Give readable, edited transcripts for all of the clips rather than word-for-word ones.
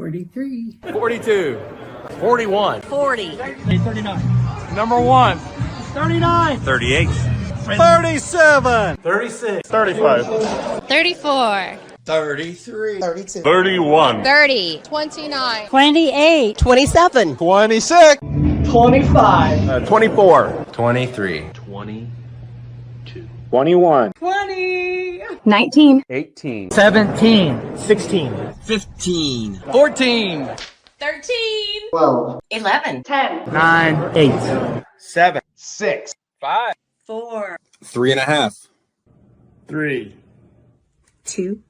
43. 42. 41. 40. 39. Number 1. 39. 38. 37. 36. 35. 34. 33. 32. 31. 30. 29. 28. 27. 26. 25. 24. 23. 21. 20. 19. 18. 17. 16. 15. 14. 13. 12. 11. 10. 9. 8. 7. 6. 5. 4. 3.5. 3. 2.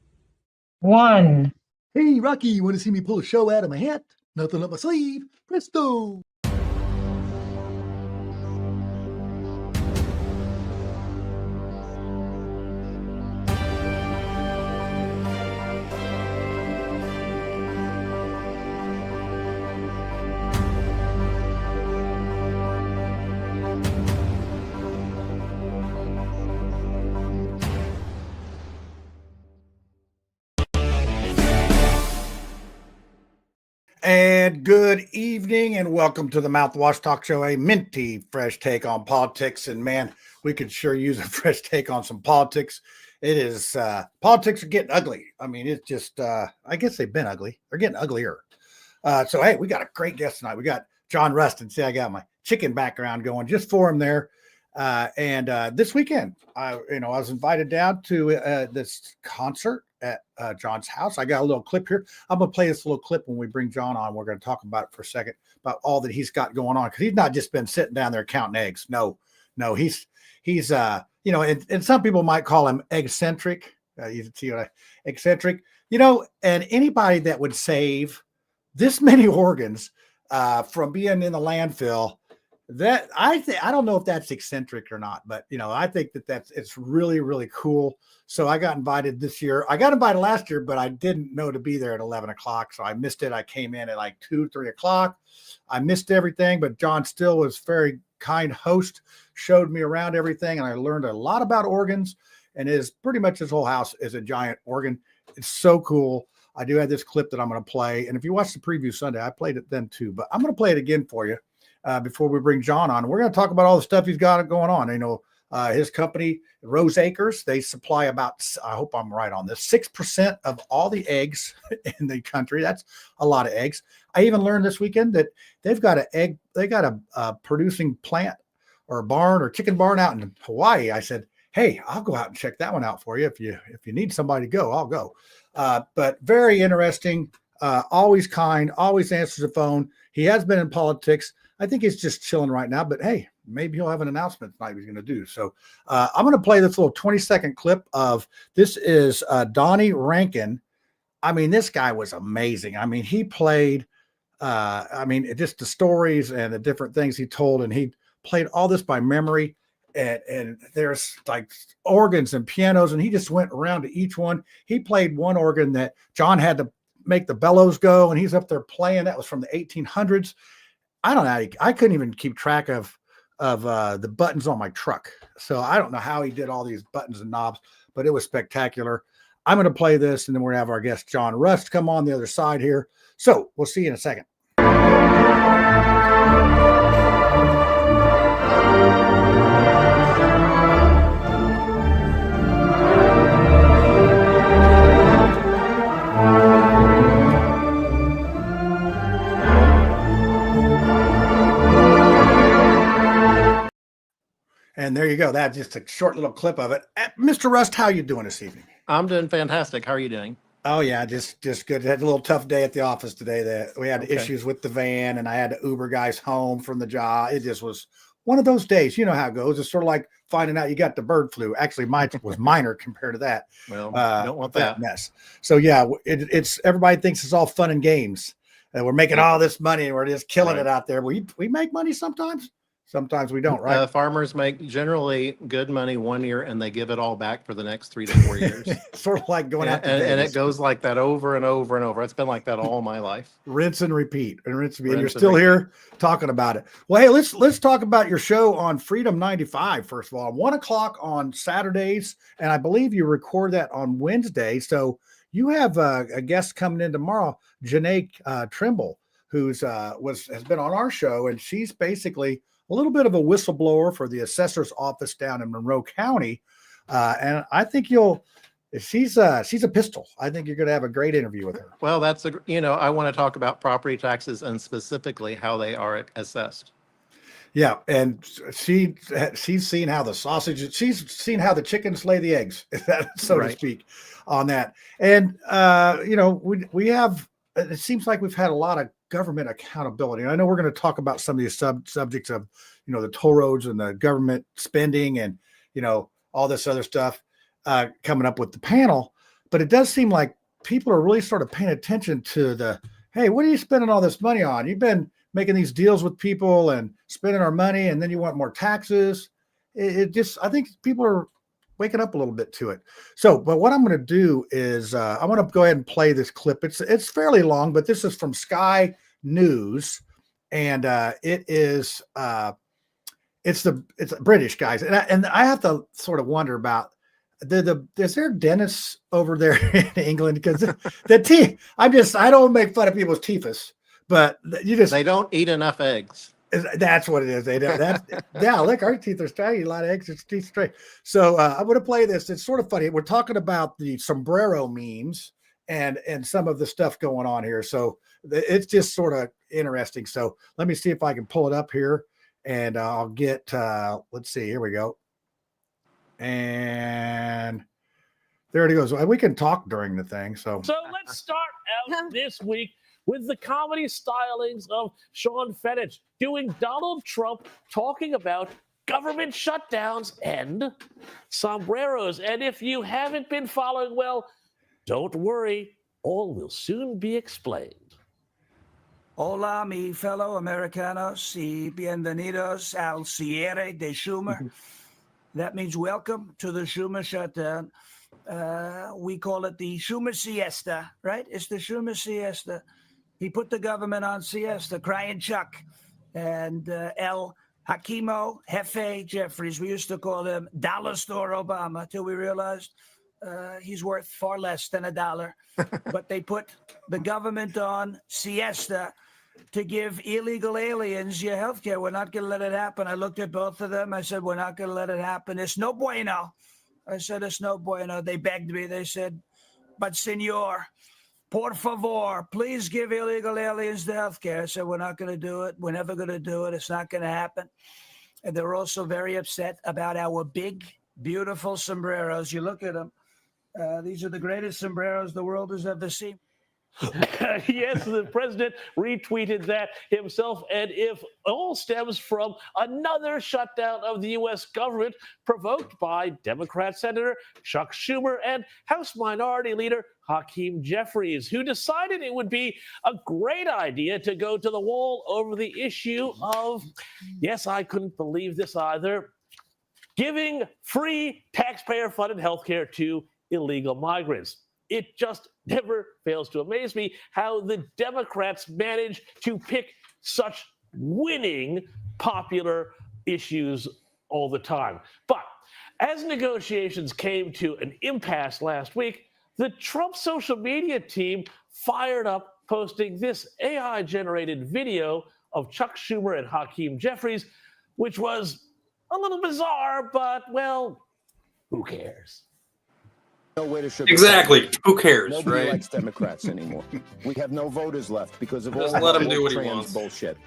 1. Hey, Rocky, you want to see me pull a show out of my hat? Nothing up my sleeve. Presto! And good evening and welcome to the Mouthwash Talk Show, a minty fresh take on politics. And man, we could sure use a fresh take on some politics. It is, politics are getting ugly. I mean, it's just, I guess they've been ugly. They're getting uglier. So, hey, we got a great guest tonight. We got John Rustin. See, I got my chicken background going just for him there. And this weekend, I was invited down to this concert at John's house. I got a little clip here. I'm going to play this little clip when we bring John on. We're going to talk about it for a second, about all that he's got going on. Because he's not just been sitting down there counting eggs. No, he's and some people might call him eccentric. You see what eccentric, and anybody that would save this many organs from being in the landfill, that I don't know if that's eccentric or not, but I think it's really, really cool. So I got invited this year. I got invited last year, but I didn't know to be there at 11 o'clock. So I missed it. I came in at like 2-3 o'clock. I missed everything, but John still was very kind host, showed me around everything. And I learned a lot about organs, and pretty much his whole house is a giant organ. It's so cool. I do have this clip that I'm going to play. And if you watch the preview Sunday, I played it then too, but I'm going to play it again for you. Before we bring John on, we're going to talk about all the stuff he's got going on. His company, Rose Acres, they supply about, I hope I'm right on this, 6% of all the eggs in the country. That's a lot of eggs. I even learned this weekend that they've got a producing plant or a barn or chicken barn out in Hawaii. I said, hey, I'll go out and check that one out for you. If you need somebody to go, I'll go. But very interesting, always kind, always answers the phone. He has been in politics. I think he's just chilling right now, but hey, maybe he'll have an announcement tonight he's going to do. So I'm going to play this little 20-second clip of this is Donnie Rankin. I mean, this guy was amazing. I mean, he played, just the stories and the different things he told, and he played all this by memory. And there's like organs and pianos, and he just went around to each one. He played one organ that John had to make the bellows go, and he's up there playing. That was from the 1800s. I don't know. I couldn't even keep track of the buttons on my truck. So I don't know how he did all these buttons and knobs, but it was spectacular. I'm going to play this, and then we're going to have our guest, John Rust, come on the other side here. So we'll see you in a second. And there you go. That's just a short little clip of it. Mr. Rust, how are you doing this evening? I'm doing fantastic. How are you doing? Oh, yeah, just good. Had a little tough day at the office today. That we had issues with the van, and I had to Uber guys home from the job. It just was one of those days. You know how it goes. It's sort of like finding out you got the bird flu. Actually, mine was minor compared to that. Well, you don't want that mess. So, yeah, it's everybody thinks it's all fun and games. And we're making all this money, and we're just killing it out there. We make money sometimes. Sometimes we don't, right? Farmers make generally good money 1 year, and they give it all back for the next 3 to 4 years. Sort of like going out to and it goes like that over and over and over. It's been like that all my life. Rinse and repeat, and rinse and repeat. And you're still here talking about it. Well, hey, let's talk about your show on Freedom 95. First of all, 1 o'clock on Saturdays, and I believe you record that on Wednesday. So you have a guest coming in tomorrow, Janae Trimble, who's has been on our show, and she's basically a little bit of a whistleblower for the assessor's office down in Monroe County. And I think she's a pistol. I think you're going to have a great interview with her. Well, I want to talk about property taxes and specifically how they are assessed. Yeah, and she's seen how she's seen how the chickens lay the eggs, so to speak, on that. And we have. It seems like we've had a lot of government accountability. And I know we're going to talk about some of these subjects of the toll roads and the government spending and all this other stuff coming up with the panel. But it does seem like people are really sort of paying attention to hey, what are you spending all this money on? You've been making these deals with people and spending our money, and then you want more taxes. I think people are waking up a little bit to it. So, but what I'm going to do is I want to go ahead and play this clip. It's fairly long, but this is from Sky News, and it's British guys, and I have to sort of wonder about is there dentists over there in England, because I don't make fun of people's teethus. But they don't eat enough eggs. That's what it is. They don't. Look, our teeth are straight. A lot of eggs, it's teeth straight. So I'm going to play this. It's sort of funny. We're talking about the sombrero memes and some of the stuff going on here. So it's just sort of interesting. So let me see if I can pull it up here, and I'll get. Let's see. Here we go. And there it goes. We can talk during the thing. So let's start out this week with the comedy stylings of Sean Fennich doing Donald Trump talking about government shutdowns and sombreros. And if you haven't been following well, don't worry, all will soon be explained. Hola, mi fellow Americanos y bienvenidos al cierre de Schumer. That means welcome to the Schumer shutdown. We call it the Schumer siesta, right? It's the Schumer siesta. He put the government on siesta, crying Chuck, and El Hakimo Jefe Jeffries. We used to call him Dollar Store Obama till we realized he's worth far less than $1. But they put the government on siesta to give illegal aliens your health care. We're not going to let it happen. I looked at both of them. I said, we're not going to let it happen. It's no bueno. I said, it's no bueno. They begged me. They said, but senor, por favor, please give illegal aliens the health care. I said, we're not going to do it. We're never going to do it. It's not going to happen. And they're also very upset about our big, beautiful sombreros. You look at them. These are the greatest sombreros the world has ever seen. Yes, the president retweeted that himself, and if all stems from another shutdown of the U.S. government provoked by Democrat Senator Chuck Schumer and House Minority Leader Hakeem Jeffries, who decided it would be a great idea to go to the wall over the issue of, yes, I couldn't believe this either, giving free taxpayer-funded health care to illegal migrants. It just never fails to amaze me how the Democrats manage to pick such winning popular issues all the time. But as negotiations came to an impasse last week, the Trump social media team fired up, posting this AI-generated video of Chuck Schumer and Hakeem Jeffries, which was a little bizarre, but, well, who cares? No way to exactly. Who cares, Nobody right? likes Democrats anymore. We have no voters left because of Just all let him that do what he trans wants. bullshit.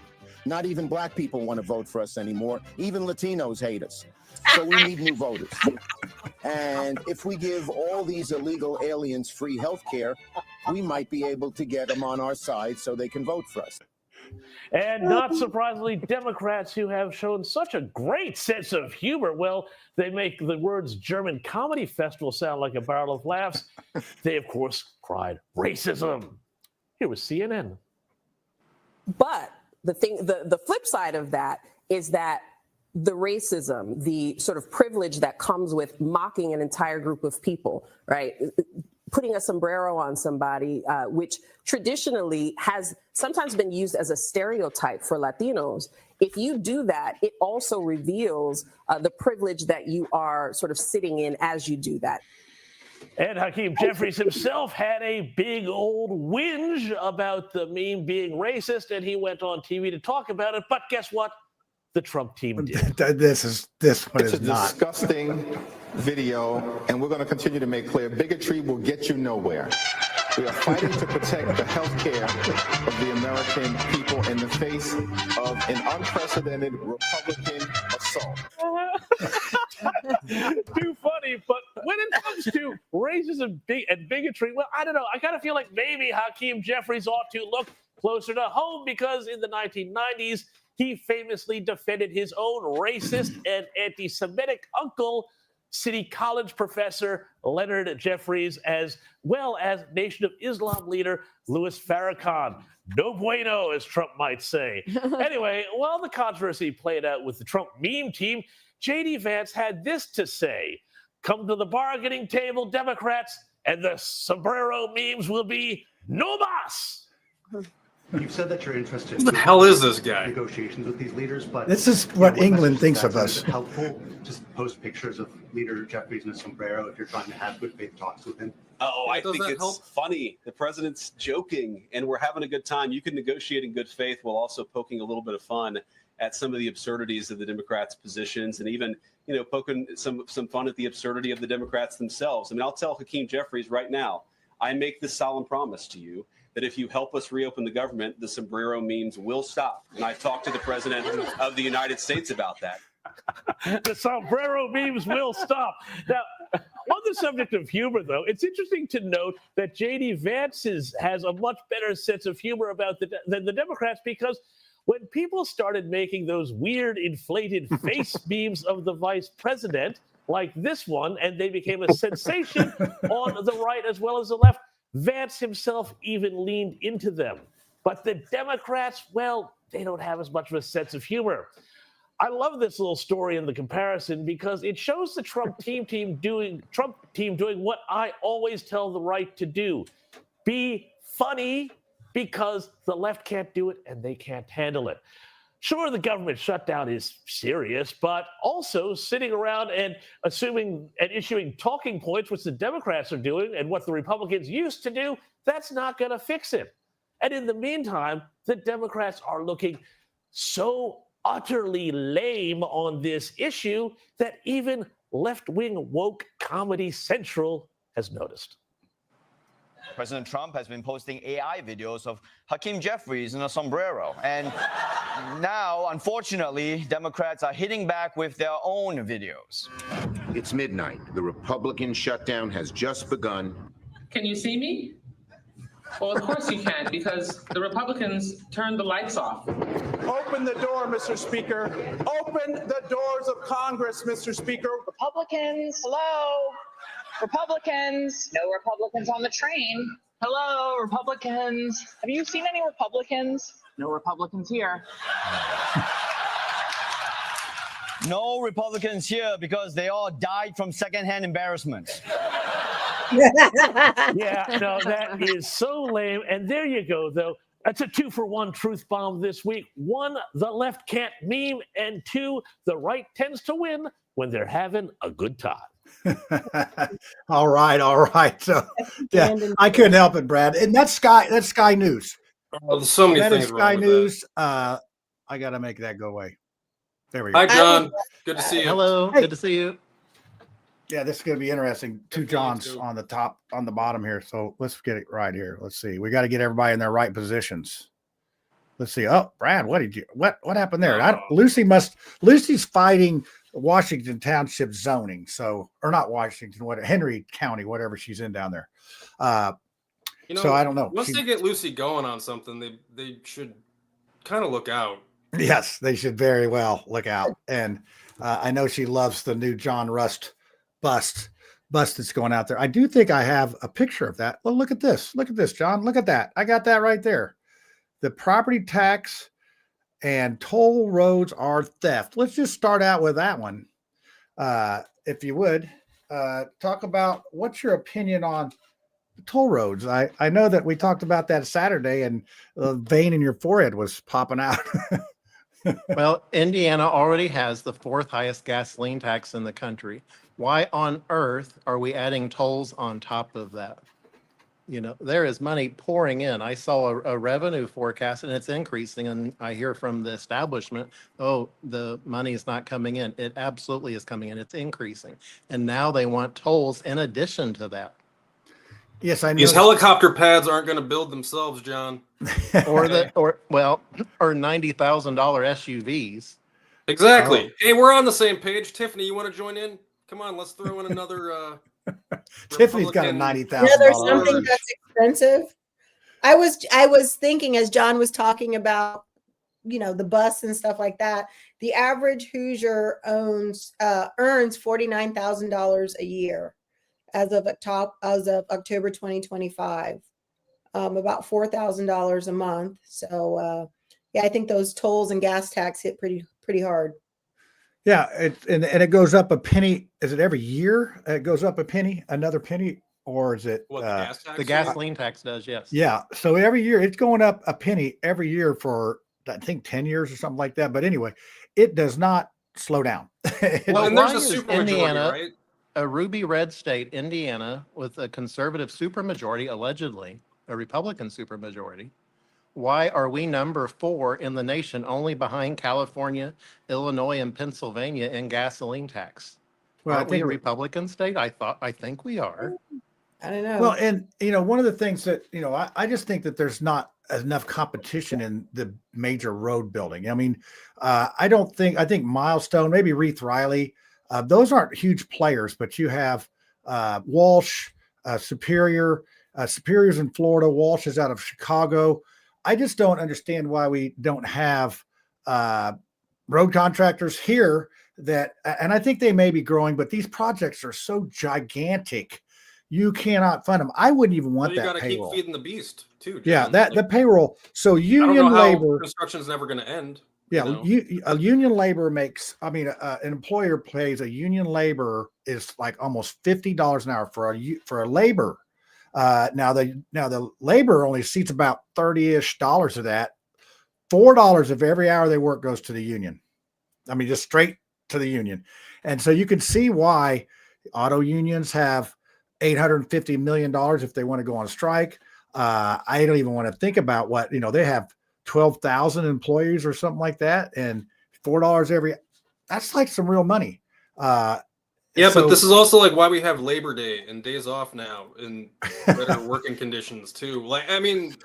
Not even black people want to vote for us anymore. Even Latinos hate us. So we need new voters. And if we give all these illegal aliens free health care, we might be able to get them on our side so they can vote for us. And not surprisingly, Democrats who have shown such a great sense of humor, well, they make the words German Comedy Festival sound like a barrel of laughs. They, of course, cried racism. Here was CNN. But the flip side of that is that the racism, the sort of privilege that comes with mocking an entire group of people, right? Putting a sombrero on somebody, which traditionally has sometimes been used as a stereotype for Latinos. If you do that, it also reveals the privilege that you are sort of sitting in as you do that. And Hakeem Jeffries himself had a big old whinge about the meme being racist, and he went on TV to talk about it. But guess what? The Trump team did. This one is It's a not. disgusting video, and we're going to continue to make clear bigotry will get you nowhere. We are fighting to protect the health care of the American people in the face of an unprecedented Republican assault. Too funny, but when it comes to racism and bigotry, well, I don't know. I kind of feel like maybe Hakeem Jeffries ought to look closer to home, because in the 1990s, he famously defended his own racist and anti-Semitic uncle, City College professor Leonard Jeffries, as well as Nation of Islam leader Louis Farrakhan. No bueno, as Trump might say. Anyway, while the controversy played out with the Trump meme team, J.D. Vance had this to say: "Come to the bargaining table, Democrats, and the sombrero memes will be no mas." You've said that you're interested. Who the hell is this guy? Negotiations with these leaders, but This is what England thinks of us. Is it helpful? Just post pictures of Leader Jeffries in a sombrero if you're trying to have good faith talks with him. Oh, I think it's funny. The president's joking, and we're having a good time. You can negotiate in good faith while also poking a little bit of fun at some of the absurdities of the Democrats' positions, and even poking some fun at the absurdity of the Democrats themselves. I mean, I'll tell Hakeem Jeffries right now, I make this solemn promise to you that if you help us reopen the government, the sombrero memes will stop. And I've talked to the president of the United States about that. The sombrero memes will stop. Now, on the subject of humor, though, it's interesting to note that J.D. Vance has a much better sense of humor than the Democrats, because when people started making those weird inflated face memes of the vice president, like this one, and they became a sensation on the right as well as the left, Vance himself even leaned into them. But the Democrats, well, they don't have as much of a sense of humor. I love this little story in the comparison because it shows the Trump team doing what I always tell the right to do: be funny, because the left can't do it and they can't handle it. Sure, the government shutdown is serious, but also sitting around and assuming and issuing talking points, which the Democrats are doing and what the Republicans used to do, that's not going to fix it. And in the meantime, the Democrats are looking so utterly lame on this issue that even left-wing woke Comedy Central has noticed. President Trump has been posting AI videos of Hakeem Jeffries in a sombrero. And now, unfortunately, Democrats are hitting back with their own videos. It's midnight. The Republican shutdown has just begun. Can you see me? Well, of course you can, because the Republicans turned the lights off. Open the door, Mr. Speaker. Open the doors of Congress, Mr. Speaker. Republicans, hello? Republicans. No Republicans on the train. Hello, Republicans. Have you seen any Republicans? No Republicans here. No Republicans here because they all died from secondhand embarrassment. Yeah, no, that is so lame. And there you go, though. That's a 2-for-1 truth bomb this week. 1, the left can't meme, and 2, the right tends to win when they're having a good time. All right. So yeah, I couldn't help it, Brad. And that's Sky News. Oh, there's so many that things is wrong Sky with News. I gotta make that go away. There we go. Hi, John. Good to see you. Hello. Hey. Good to see you. Yeah, this is gonna be interesting. 2 Johns on the top, on the bottom here. So let's get it right here. Let's see. We got to get everybody in their right positions. Let's see. Oh, Brad, what happened there? Lucy's fighting Washington Township zoning. So, or not Washington, Henry County, whatever she's in down there. So I don't know. Once they get Lucy going on something, they should kind of look out. Yes, they should very well look out. And I know she loves the new John Rust bust that's going out there. I do think I have a picture of that. Well, look at this. Look at this, John. Look at that. I got that right there. The property tax and toll roads are theft. Let's just start out with that one. If you would, talk about what's your opinion on toll roads. I know that we talked about that Saturday and the vein in your forehead was popping out. Well, Indiana already has the 4th highest gasoline tax in the country. Why on earth are we adding tolls on top of that? You know, there is money pouring in. I saw a revenue forecast and it's increasing, and I hear from the establishment, oh, the money is not coming in. It absolutely is coming in. It's increasing. And now they want tolls in addition to that. Yes, I know. These helicopter pads aren't going to build themselves, John. or $90,000 SUVs. Exactly. Oh. Hey, we're on the same page. Tiffany, you want to join in? Come on, let's throw in another. Tiffany's got a $90,000. Yeah, there's something that's expensive. I was thinking as John was talking about, you know, the bus and stuff like that. The average Hoosier earns $49,000 a year as of October 2025. About $4,000 a month. So yeah, I think those tolls and gas tax hit pretty hard. Yeah, and it goes up a penny. Is it every year? It goes up a penny, another penny, or is it the gasoline tax does? Yes. Yeah. So every year it's going up a penny every year for I think 10 years or something like that. But anyway, it does not slow down. Well, and there's a super Indiana, right? A ruby red state, Indiana, with a conservative supermajority, allegedly a Republican supermajority. Why are we number 4 in the nation, only behind California, Illinois, and Pennsylvania in gasoline tax? Well, Aren't we a Republican state? I think we are. I don't know. Well, and you know, one of the things that I just think that there's not enough competition in the major road building. I mean, I think Milestone, maybe Reith Riley, those aren't huge players, but you have Walsh, Superior's in Florida, Walsh is out of Chicago. I just don't understand why we don't have road contractors here that, and I think they may be growing, but these projects are so gigantic, you cannot fund them. I wouldn't even want that payroll. You got to keep feeding the beast too. John. Yeah, the payroll. So union labor. Construction's never going to end. Yeah, a union labor makes. I mean, an employer pays a union labor is like almost $50 an hour for a labor. Now the labor only seats about $30-ish of that. $4 of every hour they work goes to the union. I mean, just straight to the union. And so you can see why auto unions have $850 million if they want to go on strike. I don't even want to think about what, they have 12,000 employees or something like that. And $4 that's like some real money. Yeah, but this is also like why we have Labor Day and days off now and better working conditions too. Like, I mean,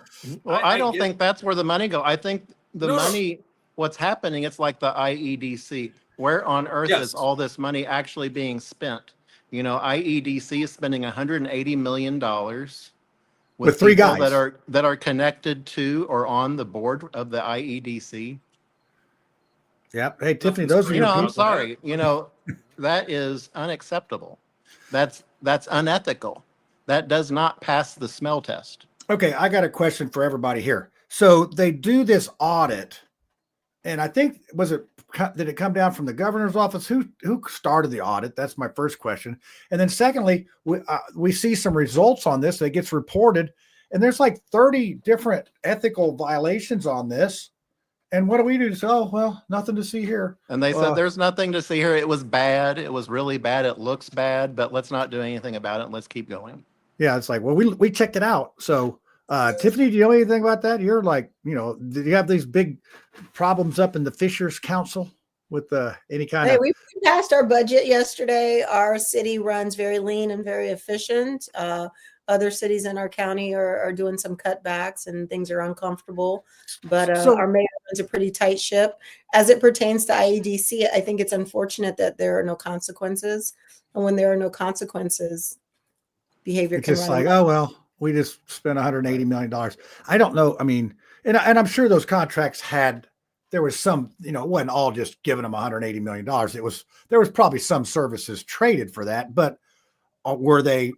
well, I don't think that's where the money go. I think the money, what's happening, it's like the IEDC. Where on earth is all this money actually being spent? IEDC is spending $180 million with 3 guys that are connected to or on the board of the IEDC. Yep. Hey, Tiffany, those are your people. I'm sorry. That is unacceptable. That's unethical. That does not pass the smell test. Okay, I got a question for everybody here. So they do this audit, and I think did it come down from the governor's office? Who started the audit? That's my first question. And then secondly, we see some results on this that gets reported, and there's like 30 different ethical violations on this. And what do we do? So, well, nothing to see here. And they said there's nothing to see here. It was bad. It was really bad. It looks bad, but let's not do anything about it. Let's keep going. Yeah, it's like, well, we checked it out. So, Tiffany, do you know anything about that? You're like, did you have these big problems up in the Fishers Council with any kind of? We passed our budget yesterday. Our city runs very lean and very efficient. Other cities in our county are doing some cutbacks and things are uncomfortable, but our mayor runs a pretty tight ship. As it pertains to IEDC, I think it's unfortunate that there are no consequences. And when there are no consequences, behavior can just like, oh, well, we just spent $180 million. I don't know. I mean, and I'm sure those contracts there was some, it wasn't all just giving them $180 million. There was probably some services traded for that, but were they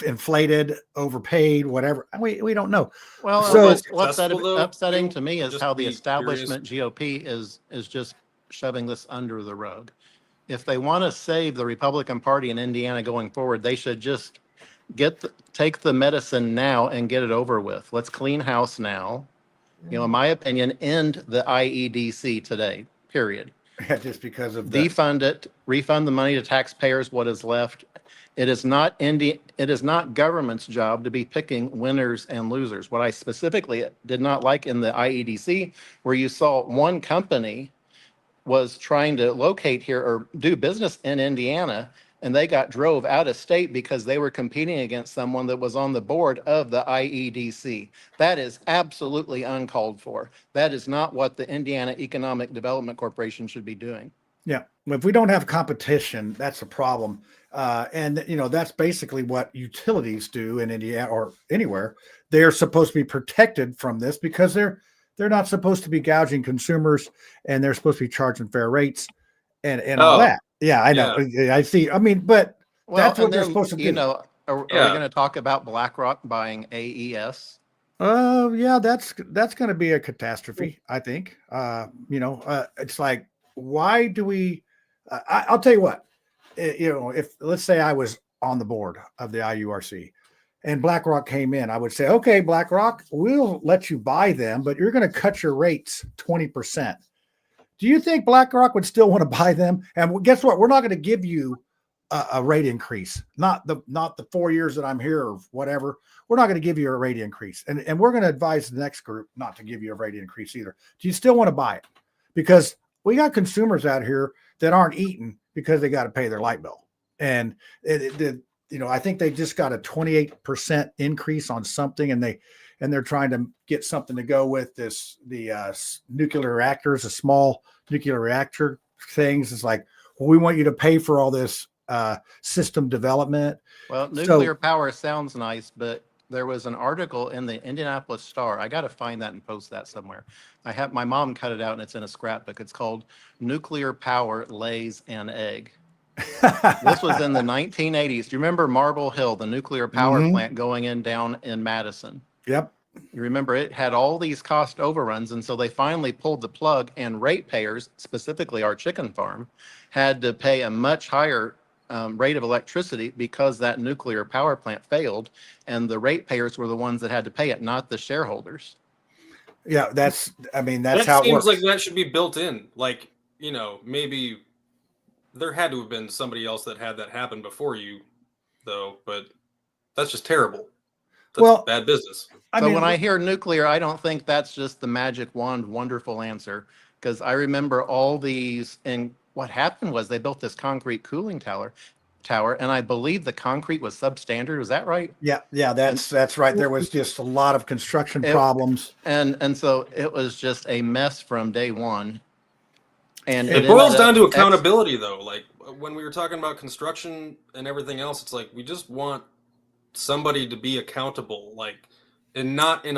inflated, overpaid, whatever? We don't know. Well, so what's upsetting to me is how the establishment GOP is just shoving this under the rug. If they want to save the Republican Party in Indiana going forward, they should just take the medicine now and get it over with. Let's clean house now. In my opinion, end the IEDC today, period. Yeah, just because of the defund it, refund the money to taxpayers, what is left. It is not government's job to be picking winners and losers. What I specifically did not like in the IEDC, where you saw one company was trying to locate here or do business in Indiana, and they got drove out of state because they were competing against someone that was on the board of the IEDC. That is absolutely uncalled for. That is not what the Indiana Economic Development Corporation should be doing. Yeah, if we don't have competition, that's a problem. And you know, that's basically what utilities do in Indiana or anywhere. They're supposed to be protected from this because they're not supposed to be gouging consumers, and they're supposed to be charging fair rates and all that. Yeah, I know. Yeah. I see. I mean, but that's what they're supposed to do. You know, are we going to talk about BlackRock buying AES? Yeah, that's going to be a catastrophe, I think. You know, it's like, why do we? I'll tell you what. You know, if let's say I was on the board of the IURC, and BlackRock came in, I would say, okay, BlackRock, we'll let you buy them, but you're going to cut your rates 20%. Do you think BlackRock would still want to buy them? And guess what? We're not going to give you a rate increase. Not the 4 years that I'm here or whatever. We're not going to give you a rate increase. And we're going to advise the next group not to give you a rate increase either. Do you still want to buy it? Because we got consumers out here that aren't eating because they got to pay their light bill. And you know, I think they just got a 28% increase on something, and they're trying to get something to go with the nuclear reactors, the small nuclear reactor things. It's like, well, we want you to pay for all this system development. Well, nuclear power sounds nice, but there was an article in the Indianapolis Star. I got to find that and post that somewhere. My mom cut it out, and it's in a scrapbook. It's called "Nuclear Power Lays an Egg." This was in the 1980s. Do you remember Marble Hill, the nuclear power plant going in down in Madison? Yep. You remember it had all these cost overruns, and so they finally pulled the plug, and ratepayers, specifically our chicken farm, had to pay a much higher rate of electricity because that nuclear power plant failed, and the ratepayers were the ones that had to pay it, not the shareholders. Yeah, that's how it works. That seems like that should be built in. Like, you know, maybe there had to have been somebody else that had that happen before you, though, but that's just terrible. That's bad business. When I hear nuclear, I don't think that's just the magic wand, wonderful answer, because I remember all these, and what happened was they built this concrete cooling tower, and I believe the concrete was substandard. Was that right? Yeah, that's right. There was just a lot of construction problems, and so it was just a mess from day one. And it boils down to accountability, though. Like when we were talking about construction and everything else, it's like we just want somebody to be accountable, like, and not in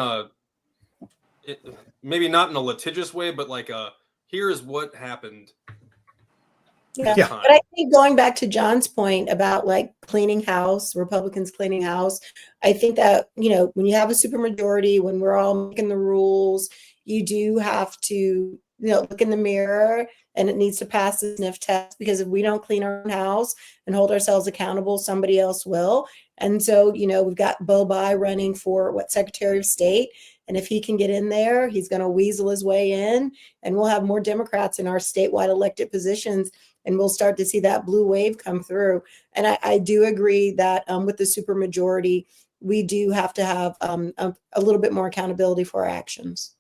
maybe not in a litigious way, but like here is what happened. Yeah. But I think going back to John's point about like cleaning house, Republicans cleaning house, I think that, you know, when you have a supermajority, when we're all making the rules, you do have to, you know, look in the mirror, and it needs to pass the sniff test, because if we don't clean our own house and hold ourselves accountable, somebody else will. And so, you know, we've got Bo Bai running for Secretary of State. And if he can get in there, he's going to weasel his way in, and we'll have more Democrats in our statewide elected positions, and we'll start to see that blue wave come through. And I do agree that with the supermajority, we do have to have a little bit more accountability for our actions.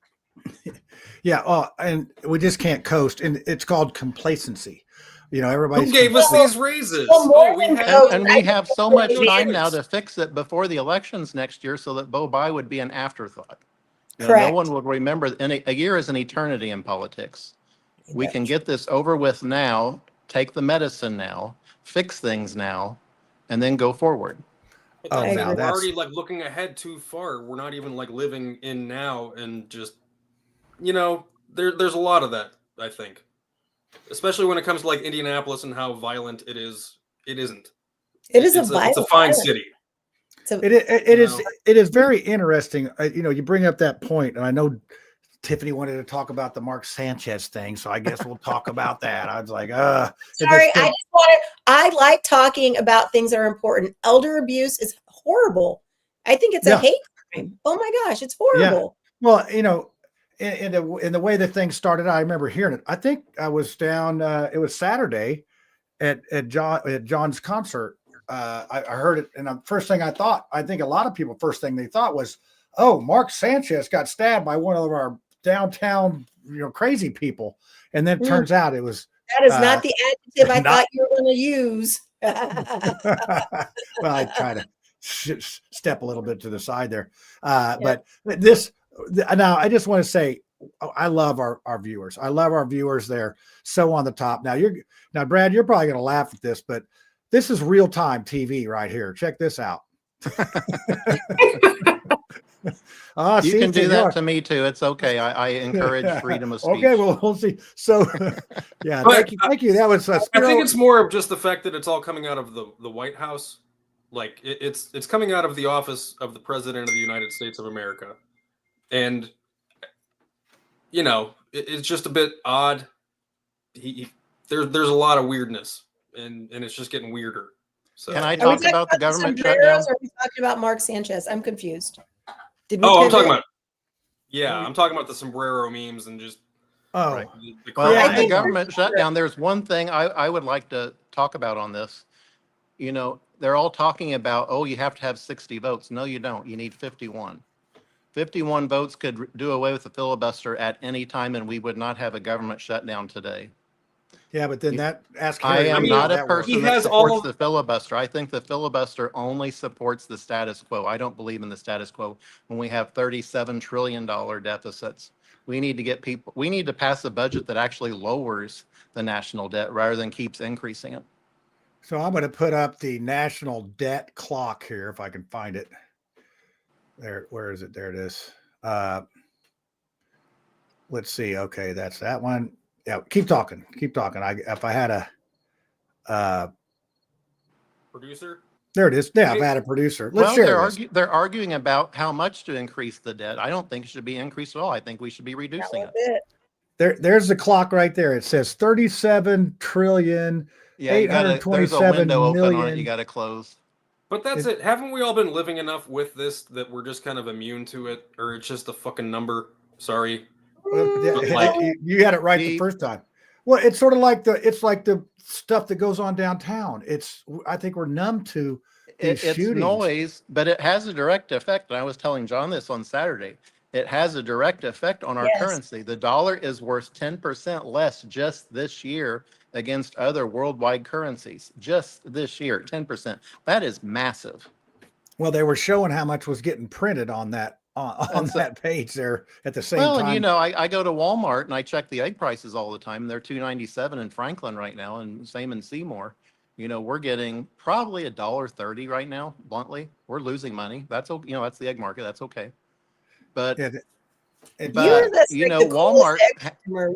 Yeah, and we just can't coast, and it's called complacency. You know, everybody gave us these raises. And we have so much time now to fix it before the elections next year, so that Bo Bai would be an afterthought. You know, no one would remember. A year is an eternity in politics. We can get this over with now, take the medicine now, fix things now, and then go forward. But we're already like looking ahead too far. We're not even like living in now, and just, you know, there's a lot of that, I think. Especially when it comes to like Indianapolis and how violent it is. It isn't. It's a fine city. It is very interesting. You know, you bring up that point, and I know Tiffany wanted to talk about the Mark Sanchez thing, so I guess we'll talk about that. I was like, sorry, I like talking about things that are important. Elder abuse is horrible. I think it's a hate crime. Oh my gosh, it's horrible. Yeah. Well, you know, in the way that things started, I remember hearing it. I think I was down. It was Saturday at John's concert. I heard it, and the first thing I think a lot of people, first thing they thought was, "Oh, Mark Sanchez got stabbed by one of our downtown, crazy people," and then it turns out it was. That is not the adjective I not- thought you were going to use. Well, I try to step a little bit to the side there, but this. Now, I just want to say, I love our viewers. I love our viewers. They're so on the top. Now, Brad, you're probably going to laugh at this, but this is real time TV right here. Check this out. You can do that to me too. It's okay. I encourage freedom of speech. Okay, well, we'll see. So, yeah, thank you. That was. I think it's more of just the fact that it's all coming out of the White House. Like it's coming out of the office of the President of the United States of America. And, it's just a bit odd. There's a lot of weirdness, and it's just getting weirder. So can I talk about the government shutdown? Or are we talking about Mark Sanchez? I'm confused. I'm talking about. Yeah, I'm talking about the sombrero memes and just. Oh, right. Well, the government shutdown. There's one thing I would like to talk about on this. They're all talking about, you have to have 60 votes. No, you don't. You need 51. 51 votes could do away with the filibuster at any time, and we would not have a government shutdown today. Yeah, but then I am not a person that supports the filibuster. I think the filibuster only supports the status quo. I don't believe in the status quo when we have $37 trillion deficits. We need to pass a budget that actually lowers the national debt rather than keeps increasing it. So I'm going to put up the national debt clock here if I can find it. There, where is it? There it is. Let's see. Okay, that's that one. Yeah, keep talking. Keep talking. If I had a producer. There it is. Yeah, I've had a producer. Let's share this. They're arguing about how much to increase the debt. I don't think it should be increased at all. I think we should be reducing it. There's the clock right there. It says 37 trillion. Yeah, there's a window open on it. You got to close. But that's it. Haven't we all been living enough with this that we're just kind of immune to it, or it's just a fucking number? Sorry. You had it right the first time. Well, it's sort of like the stuff that goes on downtown. I think we're numb to these it's shootings. Noise, but it has a direct effect. And I was telling John this on Saturday. It has a direct effect on our currency. The dollar is worth 10% less just this year against other worldwide currencies. Just this year, 10%. That is massive. Well, they were showing how much was getting printed on that that page there at the same time. And I go to Walmart and I check the egg prices all the time. They're $2.97 in Franklin right now, and same in Seymour. We're getting probably $1.30 right now. Bluntly, we're losing money. That's that's the egg market. That's okay. But Walmart.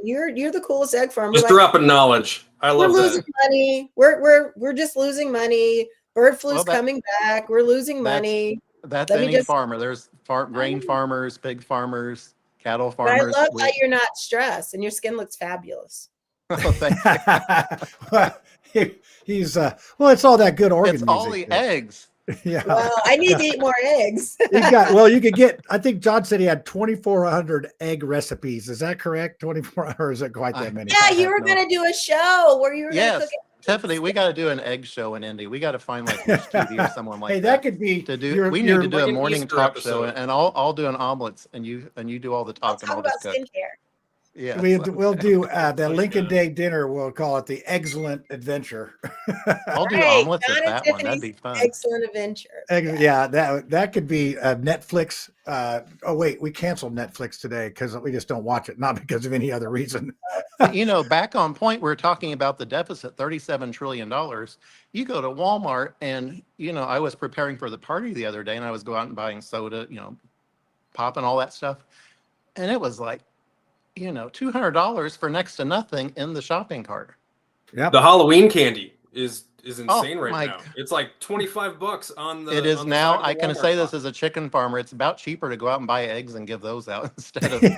You're the coolest egg farmer. Just dropping knowledge. I love that. We're losing money. We're just losing money. Bird flu's coming back. We're losing money. That's any farmer. There's grain farmers, pig farmers, cattle farmers. But I love how you're not stressed and your skin looks fabulous. He's it's all that good organ. It's all the eggs. Yeah. Well, I need to eat more eggs. You could get. I think John said he had 2,400 egg recipes. Is that correct? 2,400, or is it quite that many? Yeah, you were going to do a show where you were going to cook it. Tiffany, we got to do an egg show in Indy. We got to find like Rich TV or someone like that. Hey, that could be to do. We need to do a morning Easter talk show, and I'll do an omelets, and you do all the talking. I'll talk about skincare. Yeah, we'll do the Lincoln Day dinner. We'll call it the Excellent Adventure. I'll do omelets at that one. That'd be fun. Excellent Adventure. Yeah, that could be a Netflix. Oh wait, we canceled Netflix today because we just don't watch it, not because of any other reason. Back on point, we're talking about the deficit, $37 trillion. You go to Walmart, and I was preparing for the party the other day, and I was going out and buying soda, pop and all that stuff, and it was like, $200 for next to nothing in the shopping cart. Yeah, the Halloween candy is insane right now. It's like $25 on the. It is now. I can say this as a chicken farmer. It's about cheaper to go out and buy eggs and give those out instead of. So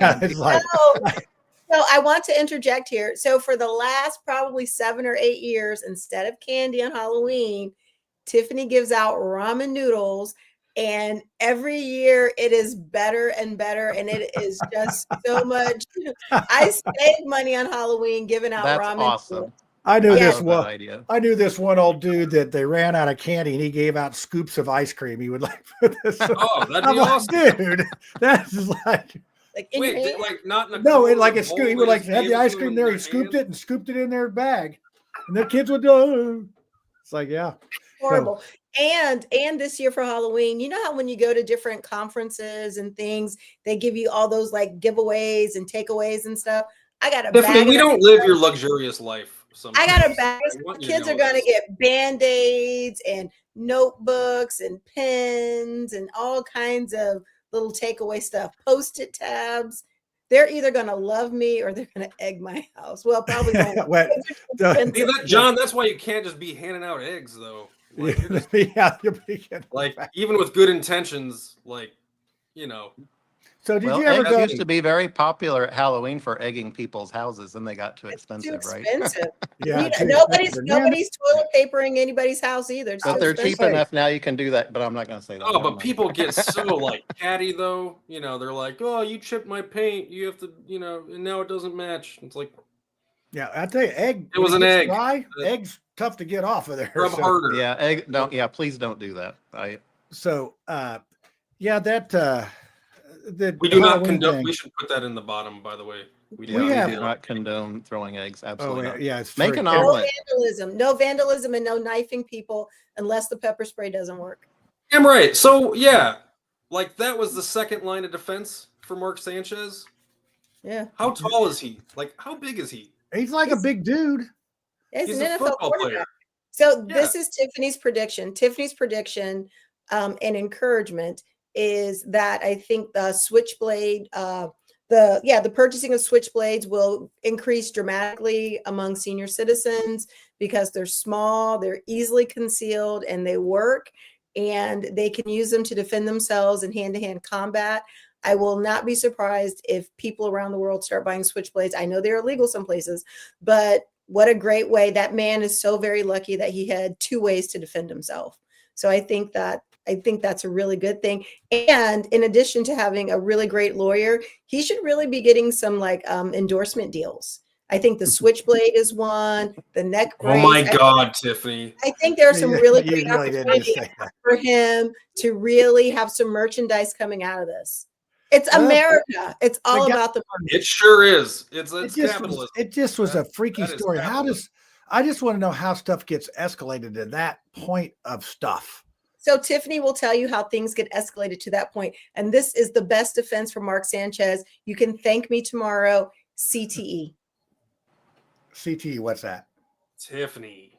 I want to interject here. So for the last probably 7 or 8 years, instead of candy on Halloween, Tiffany gives out ramen noodles And every year it is better and better. And it is just so much. I save money on Halloween giving out That's ramen. awesome. I knew I this love one. that idea. I knew this one old dude that they ran out of candy and he gave out scoops of ice cream. He would like put this. Oh, that'd I'm be like, awesome. dude, that's like. Like in Wait, your hand? like not in a No, cooler it like or a scoop. bowl, He they would like just have gave the it ice to cream them there. in He their scooped hand? it and scooped it in their bag, and the kids would do. It's like, yeah, Horrible. And this year for Halloween, you know how when you go to different conferences and things, they give you all those like giveaways and takeaways and stuff. I got a Tiffany, bag. we of don't live your luxurious life. I got a sometimes. bag. I want you to Kids know are going to this. get Band-Aids and notebooks and pens and all kinds of little takeaway stuff, Post-it tabs. They're either going to love me or they're going to egg my house. Well, probably won't. See that, John, that's why you can't just be handing out eggs, though. Like, you're just, like even with good intentions, like, you know. So did Well, you ever eggs go? used to be very popular at Halloween for egging people's houses, and they got too expensive, Too right? expensive. Yeah, nobody's expensive. Man, toilet papering anybody's house either. It's But too they're expensive. cheap enough now. You can do that, but I'm not going to say that. Oh, Never but mind. people get so like catty though. You know, they're like, "Oh, you chipped my paint. You have to, you know, and now it doesn't match." It's like, yeah, I tell you, egg. It was when an gets egg. Dry, eggs tough to get off of there. rub so- harder. Yeah, egg. Don't. Yeah, please don't do that. So, yeah, that We do not Halloween condone. thing- We should put that in the bottom, by the way. We do have- do not condone throwing eggs. Absolutely not. yeah, it's Make true. an No omelet. vandalism, and no knifing people unless the pepper spray doesn't work. I'm right. So yeah, like that was the second line of defense for Mark Sanchez. Yeah. How tall is he? Like, how big is he? He's like a big dude. He's He's an a NFL football quarterback. player. So this is Tiffany's prediction. Tiffany's prediction and encouragement is that I think the switchblade, the purchasing of switchblades will increase dramatically among senior citizens because they're small, they're easily concealed, and they work, and they can use them to defend themselves in hand-to-hand combat. I will not be surprised if people around the world start buying switchblades. I know they're illegal some places, but what a great way. That man is so very lucky that he had two ways to defend himself. So I think that's a really good thing. And in addition to having a really great lawyer, he should really be getting some like endorsement deals. I think the switchblade is one, the neck brace. Oh my God, Tiffany. I think there are some really You great really didn't opportunities say that. for him to really have some merchandise coming out of this. It's America. It's all about the money. It sure is. It's Capitalism. It just was a freaky that is story. capitalism. I just want to know how stuff gets escalated to that point of stuff. So Tiffany will tell you how things get escalated to that point. And this is the best defense for Mark Sanchez. You can thank me tomorrow, CTE. CTE, what's that? Tiffany,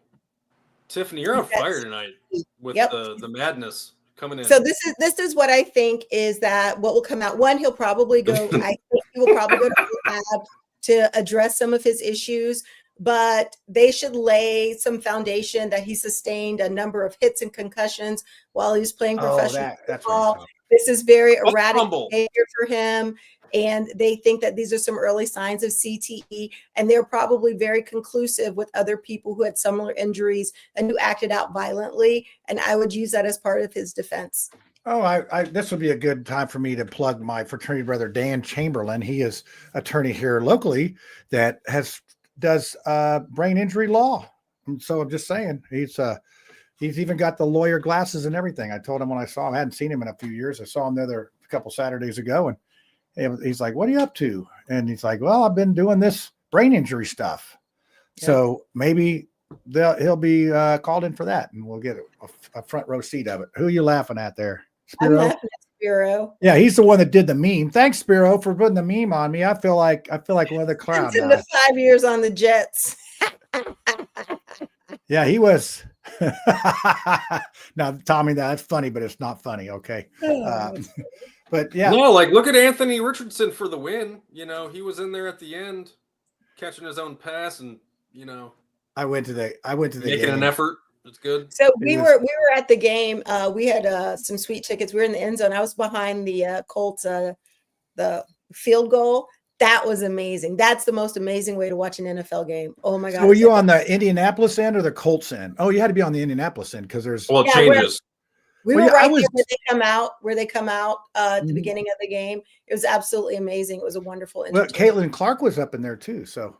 you're on fire tonight with the madness coming in. So this is what I think is that what will come out. One, he'll probably go, I think he will probably go to the lab to address some of his issues, but they should lay some foundation that he sustained a number of hits and concussions while he was playing professional football. This is very erratic behavior for him. And they think that these are some early signs of CTE, and they're probably very conclusive with other people who had similar injuries and who acted out violently. And I would use that as part of his defense. Oh, this would be a good time for me to plug my fraternity brother, Dan Chamberlain. He is attorney here locally that does brain injury law. And so I'm just saying, he's even got the lawyer glasses and everything. I told him when I saw him, I hadn't seen him in a few years. I saw him the other couple Saturdays ago, and he's like, "What are you up to?" And he's like, "Well, I've been doing this brain injury stuff." Yeah. So maybe he'll be called in for that, and we'll get a front row seat of it. Who are you laughing at there, Spiro? I'm laughing at Spiro. Yeah, he's the one that did the meme. Thanks, Spiro, for putting the meme on me. I feel like one of the crowd. In the 5 years on the Jets. Yeah, he was. Now, Tommy, that's funny, but it's not funny. Okay. But yeah, no, like look at Anthony Richardson for the win. You know, he was in there at the end, catching his own pass, and you know, I went to the making game. an effort. It's good. So we were at the game. We had some sweet tickets. We were in the end zone. I was behind the Colts, the field goal. That was amazing. That's the most amazing way to watch an NFL game. Oh my God! So were you on the Indianapolis end or the Colts end? Oh, you had to be on the Indianapolis end because there's it changes. We Well, were yeah, I right was- there where they come out at the beginning of the game. It was absolutely amazing. It was a wonderful Well, entertainment. Caitlin Clark was up in there too. So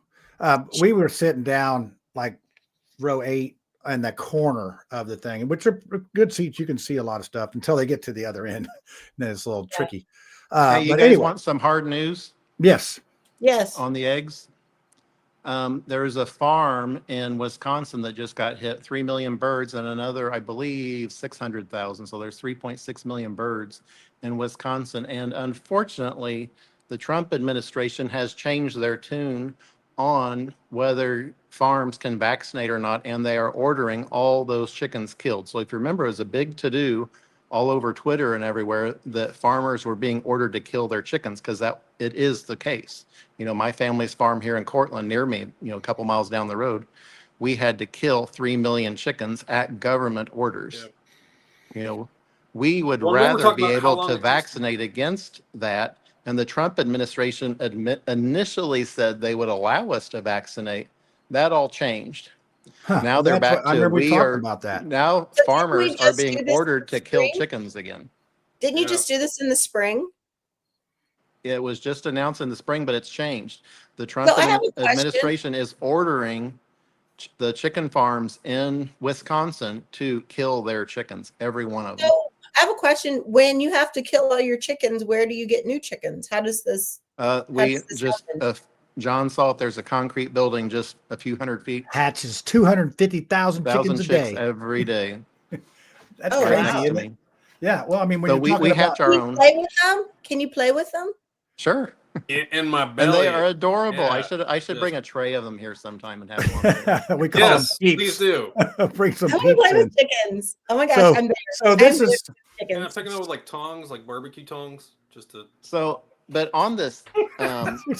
we were sitting down like row 8 in the corner of the thing, which are good seats. You can see a lot of stuff until they get to the other end. Then it's a little tricky. Hey, you But guys anyway, want some hard news yes. Yes. on the eggs? There is a farm in Wisconsin that just got hit 3 million birds and another, I believe, 600,000. So there's 3.6 million birds in Wisconsin. And unfortunately, the Trump administration has changed their tune on whether farms can vaccinate or not, and they are ordering all those chickens killed. So if you remember, it was a big to-do all over Twitter and everywhere that farmers were being ordered to kill their chickens, because that it is the case. You know, my family's farm here in Cortland near me, you know, a couple miles down the road, we had to kill 3 million chickens at government orders. You know, we would Well, then we're rather talking be about how able long to it takes vaccinate against that. And the Trump administration initially said they would allow us to vaccinate. That all changed. Huh. Now Well, they're that's back what- I to remember we we talked are about that. now So farmers didn't we are just do being this ordered in to the kill spring? chickens again. Didn't you just do this in the spring? It was just announced in the spring, but it's changed. The So Trump I have a question. administration is ordering the chicken farms in Wisconsin to kill their chickens, every one of them. So I have a question. When you have to kill all your chickens, where do you get new chickens? How does this? We does this just, happen? John saw it, there's a concrete building just a few hundred feet. Hatches 250,000 chickens a chicks day. every day. That's Oh, crazy, wow. Next to isn't me. it? Yeah. Well, I mean, when So you're we talking hatch about our Can you own. play with them? Can you play with them? Sure. in my And belly. they are adorable. I Yeah. should bring a tray of them here sometime and have one. we call Yes, them please peeps. do. Bring some I want to peeps play in. with chickens. Oh my gosh, So, I'm there. so this I'm there is with Yeah, I'm chickens. thinking of like tongs, like barbecue tongs, just to. So, but on this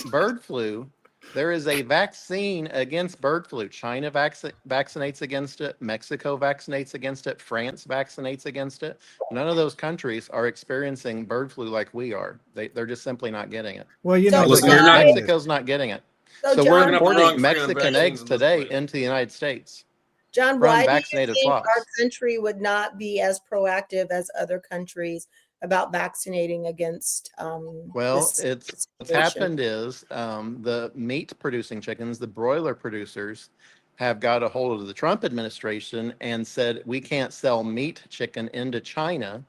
bird flu, there is a vaccine against bird flu. China vaccinates against it. Mexico vaccinates against it. France vaccinates against it. None of those countries are experiencing bird flu like we are. They're just simply not getting it. well, you know, Listen, the you're not- Mexico's not getting it. So So John, we're Picking up the wrong importing freaking Mexican vaccines eggs in this today place. into the United States John, from why do you vaccinated think flocks. our country would not be as proactive as other countries about vaccinating against Well, this what's situation? happened is the meat producing chickens, the broiler producers, have got a hold of the Trump administration and said we can't sell meat chicken into China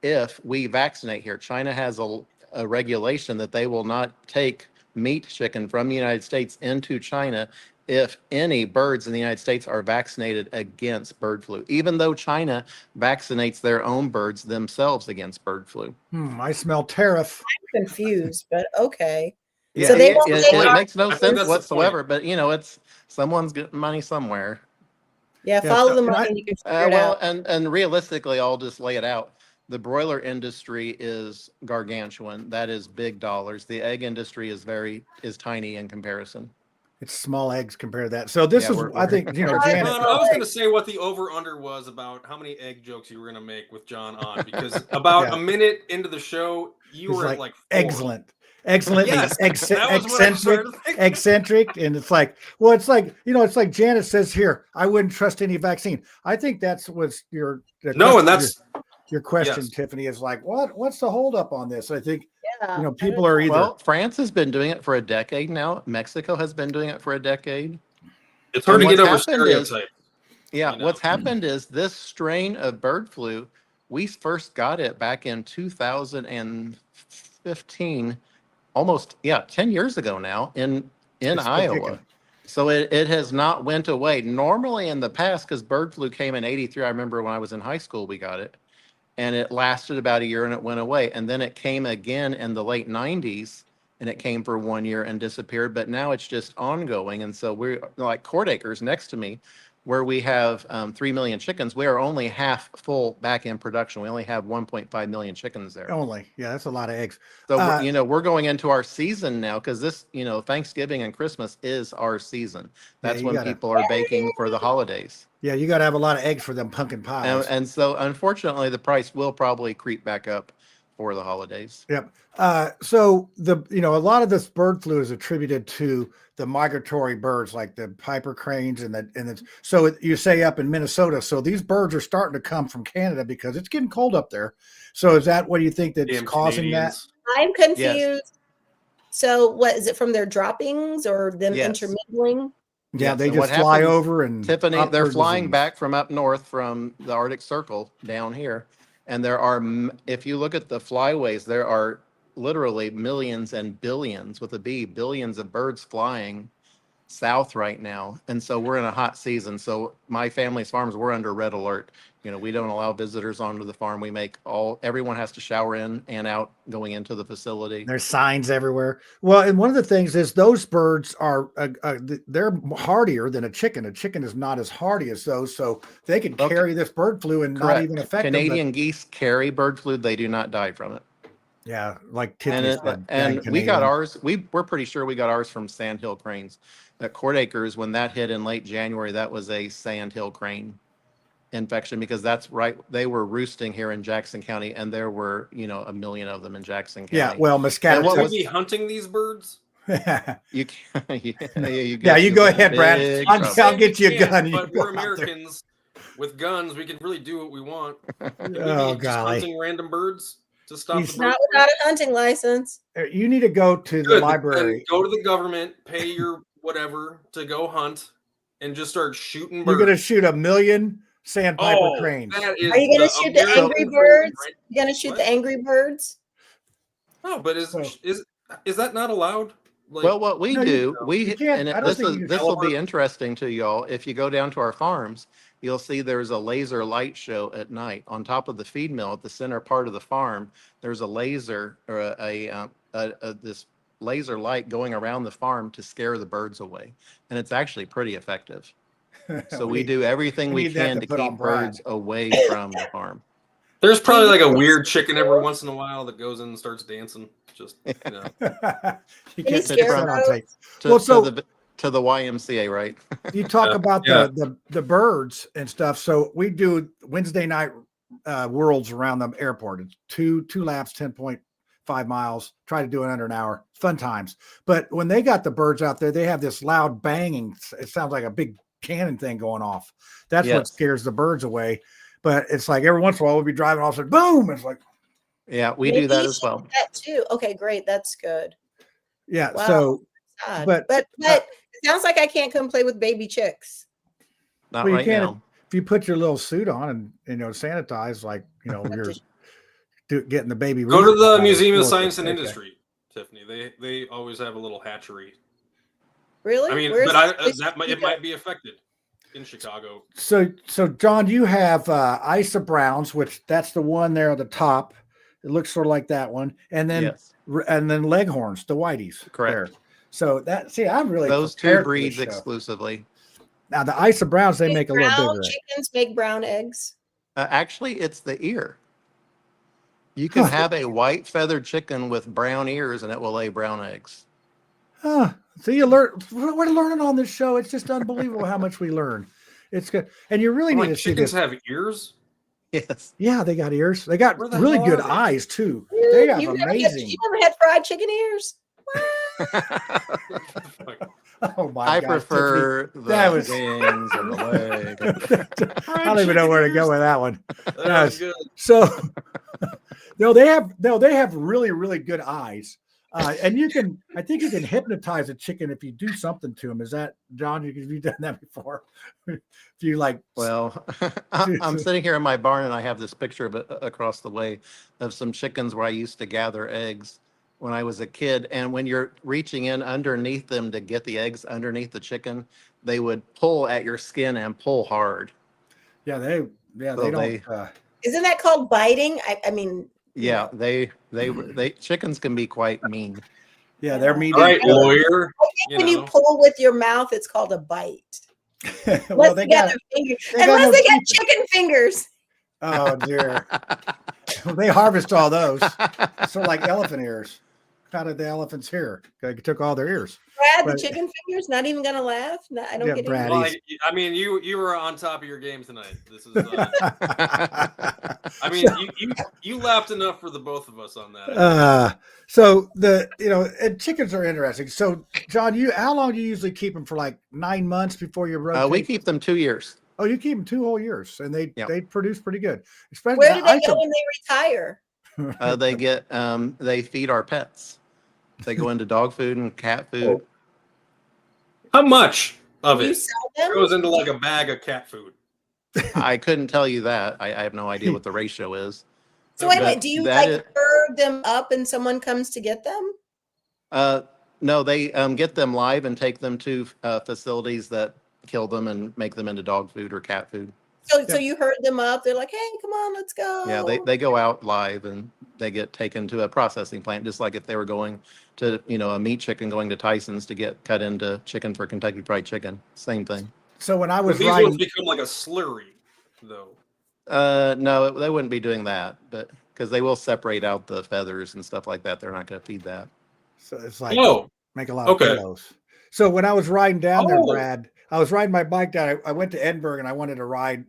if we vaccinate here. China has a regulation that they will not take meat chicken from the United States into China if any birds in the United States are vaccinated against bird flu, even though China vaccinates their own birds themselves against bird flu. I smell tariff. I'm confused, but okay. Yeah, So they it, won't it, take it our makes no I think sense that's the whatsoever, but you know, it's someone's getting money somewhere. Yeah, Yeah, follow so- the and money I- and you can figure it Well, out. and realistically, I'll just lay it out. The broiler industry is gargantuan. That is big dollars. The egg industry is tiny in comparison. It's small eggs compared to that. So this Yeah, is, we're- I think, you know, we're- Janet. I was going to say what the over/under was about how many egg jokes you were going to make with John on, because about Yeah. a minute into the show, you He's were like, at like 4. excellent. Excellent. Yes, Ex- that was what I eccentric, started thinking. eccentric. And it's like, well, it's like, you know, it's like Janet says here, I wouldn't trust any vaccine. I think that's what's your, No, and that's your question, yes. Tiffany, is like, what's the holdup on this? I think, Yeah, you know, I people don't are know. either, Well, France has been doing it for a decade now. Mexico has been doing it for a decade. It's hard And to get what's over happened is- stereotypes. Yeah, You know. what's happened is this strain of bird flu, we first got it back in 2015, almost 10 years ago now in It's still Iowa. kicking. So it has not went away. Normally in the past, because bird flu came in 83, I remember when I was in high school, we got it. And it lasted about a year and it went away. And then it came again in the late 90s and it came for 1 year and disappeared. But now it's just ongoing. And so we're like Court Acres next to me, where we have 3 million chickens. We are only half full back in production. We only have 1.5 million chickens there. only, yeah, that's a lot of eggs. So, we're going into our season now because this, Thanksgiving and Christmas is our season. That's you when gotta- people are baking for the holidays. Yeah, you got to have a lot of eggs for them pumpkin pies. And so, unfortunately, the price will probably creep back up before the holidays. Yep. So a lot of this bird flu is attributed to the migratory birds like the piper cranes so you say up in Minnesota. So these birds are starting to come from Canada because it's getting cold up there. So is that what you think that's Damn causing Canadians. I'm confused. Yes. So what is it, from their droppings or them Yes. intermingling? Yeah, Yes, they and what just fly happens, over and Tiffany, they're upward flying disease. back from up north from the Arctic Circle down here. And there are, if you look at the flyways, there are literally millions and billions with a B, billions of birds flying south right now. And so we're in a hot season. So my family's farms, we're under red alert. We don't allow visitors onto the farm. Everyone has to shower in and out going into the facility. There's signs everywhere. Well, and one of the things is those birds are they're hardier than a chicken. A chicken is not as hardy as those, so they can carry this bird flu and not even affect Canadian them. geese carry bird flu. They do not die from it. Yeah, like Tiffany said. And we got ours. We're pretty sure we got ours from sandhill cranes. At Court Acres, when that hit in late January, that was a sandhill crane infection because that's right. They were roosting here in Jackson County, and there were a million of them in Jackson County. Yeah, well, Muscat. Should we be hunting these birds? You you go ahead, Brad. I'll get you a gun. But we're Americans with guns. We can really do what we want. Can we Oh, be just golly. hunting random birds to stop the bird Not without a hunting license. You need to go to the Good. library. Then go to the government, pay your whatever to go hunt, and just start shooting birds. You're going to shoot 1 million sandpiper cranes. That is Are you going to shoot the American angry dream, birds? right? You going to shoot the angry birds? No, but is that not allowed? Like, Well, what we No, do, you can't- I don't this think you can will tell be interesting to y'all. If you go down to our farms, you'll see there's a laser light show at night on top of the feed mill at the center part of the farm. There's a laser or this laser light going around the farm to scare the birds away, and it's actually pretty effective. So we do everything we need that can to to put on keep Brad. birds away from the farm. There's probably like a weird chicken every once in a while that goes in and starts dancing. Just You Any can't scare put that on tape. To, Well, to so the YMCA, right? you talk about Yeah. the birds and stuff. So we do Wednesday night worlds around the airport. It's two laps, 10.5 miles. Try to do it under an hour. Fun times. But when they got the birds out there, they have this loud banging. It sounds like a big cannon thing going off. That's what Yes. scares the birds away. But it's like every once in a while we'll be driving off and boom. It's like, Yeah, we Maybe do that you as should well. do that too. Okay, great. That's good. yeah. Wow. So, God. but But it sounds like I can't come play with baby chicks. Not well, you right can't now. if you put your little suit on and sanitize like you're getting the baby. go to Ruth the out, Museum of it's Science and okay. Industry, Tiffany. They always have a little hatchery. Really? I mean, Where's but the- it might be affected in Chicago. So John, you have Isa Browns, which that's the one there at the top. It looks sort of like that one, and then Yes. Leghorns, the whiteys. Correct. There. So I'm really Those two prepared for this breeds show. exclusively. Now the Isa Browns, they make a little brown bigger. chickens make brown eggs. Actually, it's the ear. You can have a white feathered chicken with brown ears, and it will lay brown eggs. Huh. So you learn. We're learning on this show. It's just unbelievable how much we learn. It's good, and you really need Like to see chickens this. have ears. Yes. Yeah, they got ears. They got Where the really hell good are they? eyes too. They have You amazing. never had fried chicken ears? Oh my I God, prefer Tiffany, the that was- wings and the leg. I don't even know where to go with that one. That was good. So they have really, really good eyes. And I think you can hypnotize a chicken if you do something to them. Is that, John, have you done that before? If you Well, I'm sitting here in my barn and I have this picture of it across the way of some chickens where I used to gather eggs when I was a kid. And when you're reaching in underneath them to get the eggs underneath the chicken, they would pull at your skin and pull hard. they So don't. Isn't that called biting? I mean, Yeah, they chickens can be quite mean. Yeah, they're mean. All right, lawyer. when you pull with your mouth, it's called a bite. Well, Unless they they got got. their fingers. they got Unless no they got teeth. chicken fingers. Oh dear. They harvest all those. So like elephant ears. How did the elephants here? They took all their ears. Brad, the But- chicken fingers, not even gonna laugh. No, I don't Yeah, get Brad, any. Well, I mean, you were on top of your game tonight. This is. I mean, you laughed enough for the both of us on that. So and chickens are interesting. So John, how long do you usually keep them for? Like 9 months before you rotate? We keep them 2 years. Oh, you keep them 2 whole years, and they produce pretty good. Especially Where do they go when they retire? They feed our pets. They go into dog food and cat food. How much of Do you it sell them? goes into like a bag of cat food? I couldn't tell you that. I have no idea what the ratio is. So wait, But do you that like herd them up and someone comes to get them? No, they get them live and take them to facilities that kill them and make them into dog food or cat food. So you herd them up. They're like, hey, come on, let's go. Yeah, they go out live and they get taken to a processing plant, just like if they were going to, a meat chicken going to Tyson's to get cut into chicken for Kentucky Fried Chicken. Same thing. So when I was these ones become like a slurry, though. No, they wouldn't be doing that, but because they will separate out the feathers and stuff like that. They're not going to feed that. So it's like make a lot Okay. of kilos. So when I was riding down there, Brad, I was riding my bike down. I went to Edinburgh and I wanted to ride,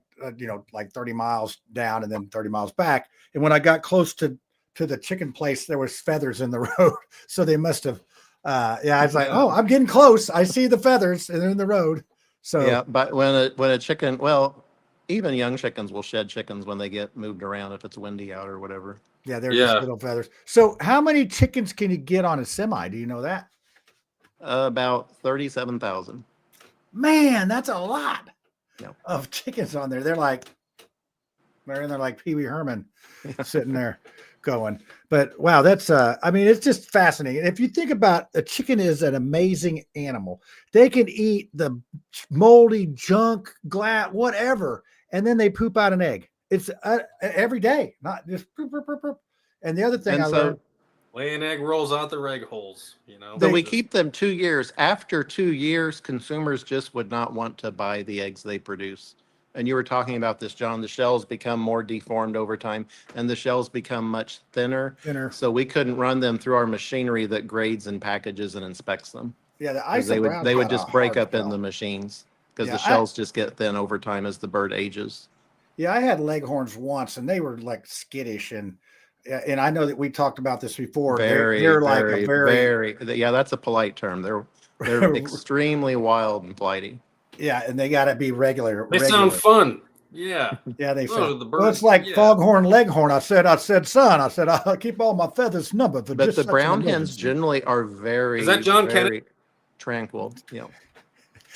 like 30 miles down and then 30 miles back. And when I got close to the chicken place, there was feathers in the road. So they must have, I was like, oh, I'm getting close. I see the feathers and they're in the road. So yeah, but when a chicken, well, even young chickens will shed chickens when they get moved around if it's windy out or whatever. yeah, they're just little feathers. So how many chickens can you get on a semi? Do you know that? About 37,000. Man, that's a lot Yeah. of chickens on there. They're in there like Pee Wee Herman sitting there going. But wow, that's it's just fascinating. If you think about a chicken is an amazing animal. They can eat the moldy junk, whatever, and then they poop out an egg. It's every day, not just poop, poop, poop, poop. And the other thing I learned, laying egg rolls out the egg holes, So we keep them 2 years. After 2 years, consumers just would not want to buy the eggs they produce. And you were talking about this, John. The shells become more deformed over time, and the shells become much thinner. So we couldn't run them through our machinery that grades and packages and inspects them. Yeah, the 'Cause they would just break up in the machines because the shells just get thin over time as the bird ages. Yeah, I had leghorns once, and they were like skittish, and I know that we talked about this before. They're like a very, yeah, that's a polite term. They're extremely wild and flighty. yeah, and they got to be regular. They sound fun. Yeah. Yeah, they Oh, sound. the Well, it's birds, like yeah. foghorn leghorn. I said, son. I said, I'll keep all my feathers numbered. For But just the such brown an hens emergency. generally are very, Is that John very Kennedy? tranquil. Yeah.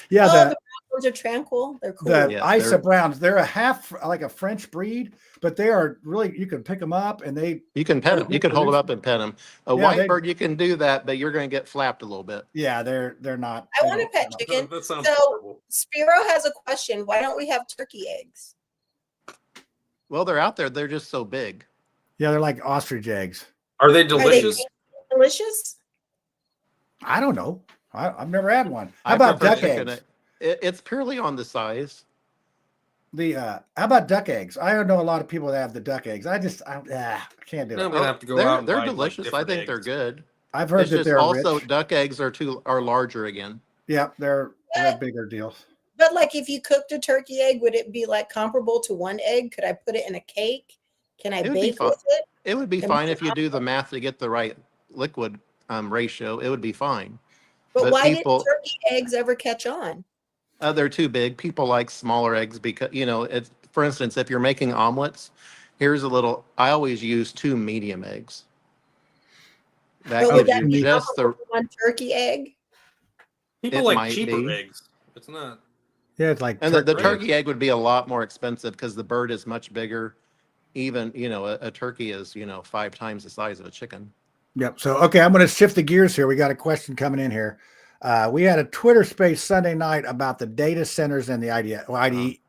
Yeah, Oh, the the browns are tranquil. They're cool. the Yeah, Isa Browns. They're a half like a French breed, but they are really. You can pick them up, and they. You can pet them. You can hold them up and pet them. A Yeah, white they- bird, you can do that, but you're going to get flapped a little bit. Yeah, they're not. I want a pet chicken. That sounds So horrible. Spiro has a question. Why don't we have turkey eggs? Well, they're out there. They're just so big. Yeah, they're like ostrich eggs. Are they Are they delicious? delicious? I don't know. I've never had one. How I about prefer duck chicken. eggs? It's purely on the size. How about duck eggs? I don't know a lot of people that have the duck eggs. I can't do I'm it. gonna have to go out and They're buy, like, delicious. I different think they're eggs. good. I've heard It's that just they're also rich. duck eggs are larger again. Yeah, they're bigger deals. But like if you cooked a turkey egg, would it be like comparable to one egg? Could I put it in a cake? Can I It would be bake fine. with it? It would be Can fine we- if you do the math to get the right liquid ratio. It would be fine. But why people, didn't turkey eggs ever catch on? they're too big. People like smaller eggs because it's. For instance, if you're making omelets, here's a little. I always use 2 medium eggs. That But would gives that you be just comparable to one turkey egg? People It like might cheaper be. eggs. It's not. Yeah, it's like And the turkey. turkey egg would be a lot more expensive because the bird is much bigger. Even, a turkey is, 5 times the size of a chicken. Yep. So, okay, I'm going to shift the gears here. We got a question coming in here. We had a Twitter space Sunday night about the data centers and the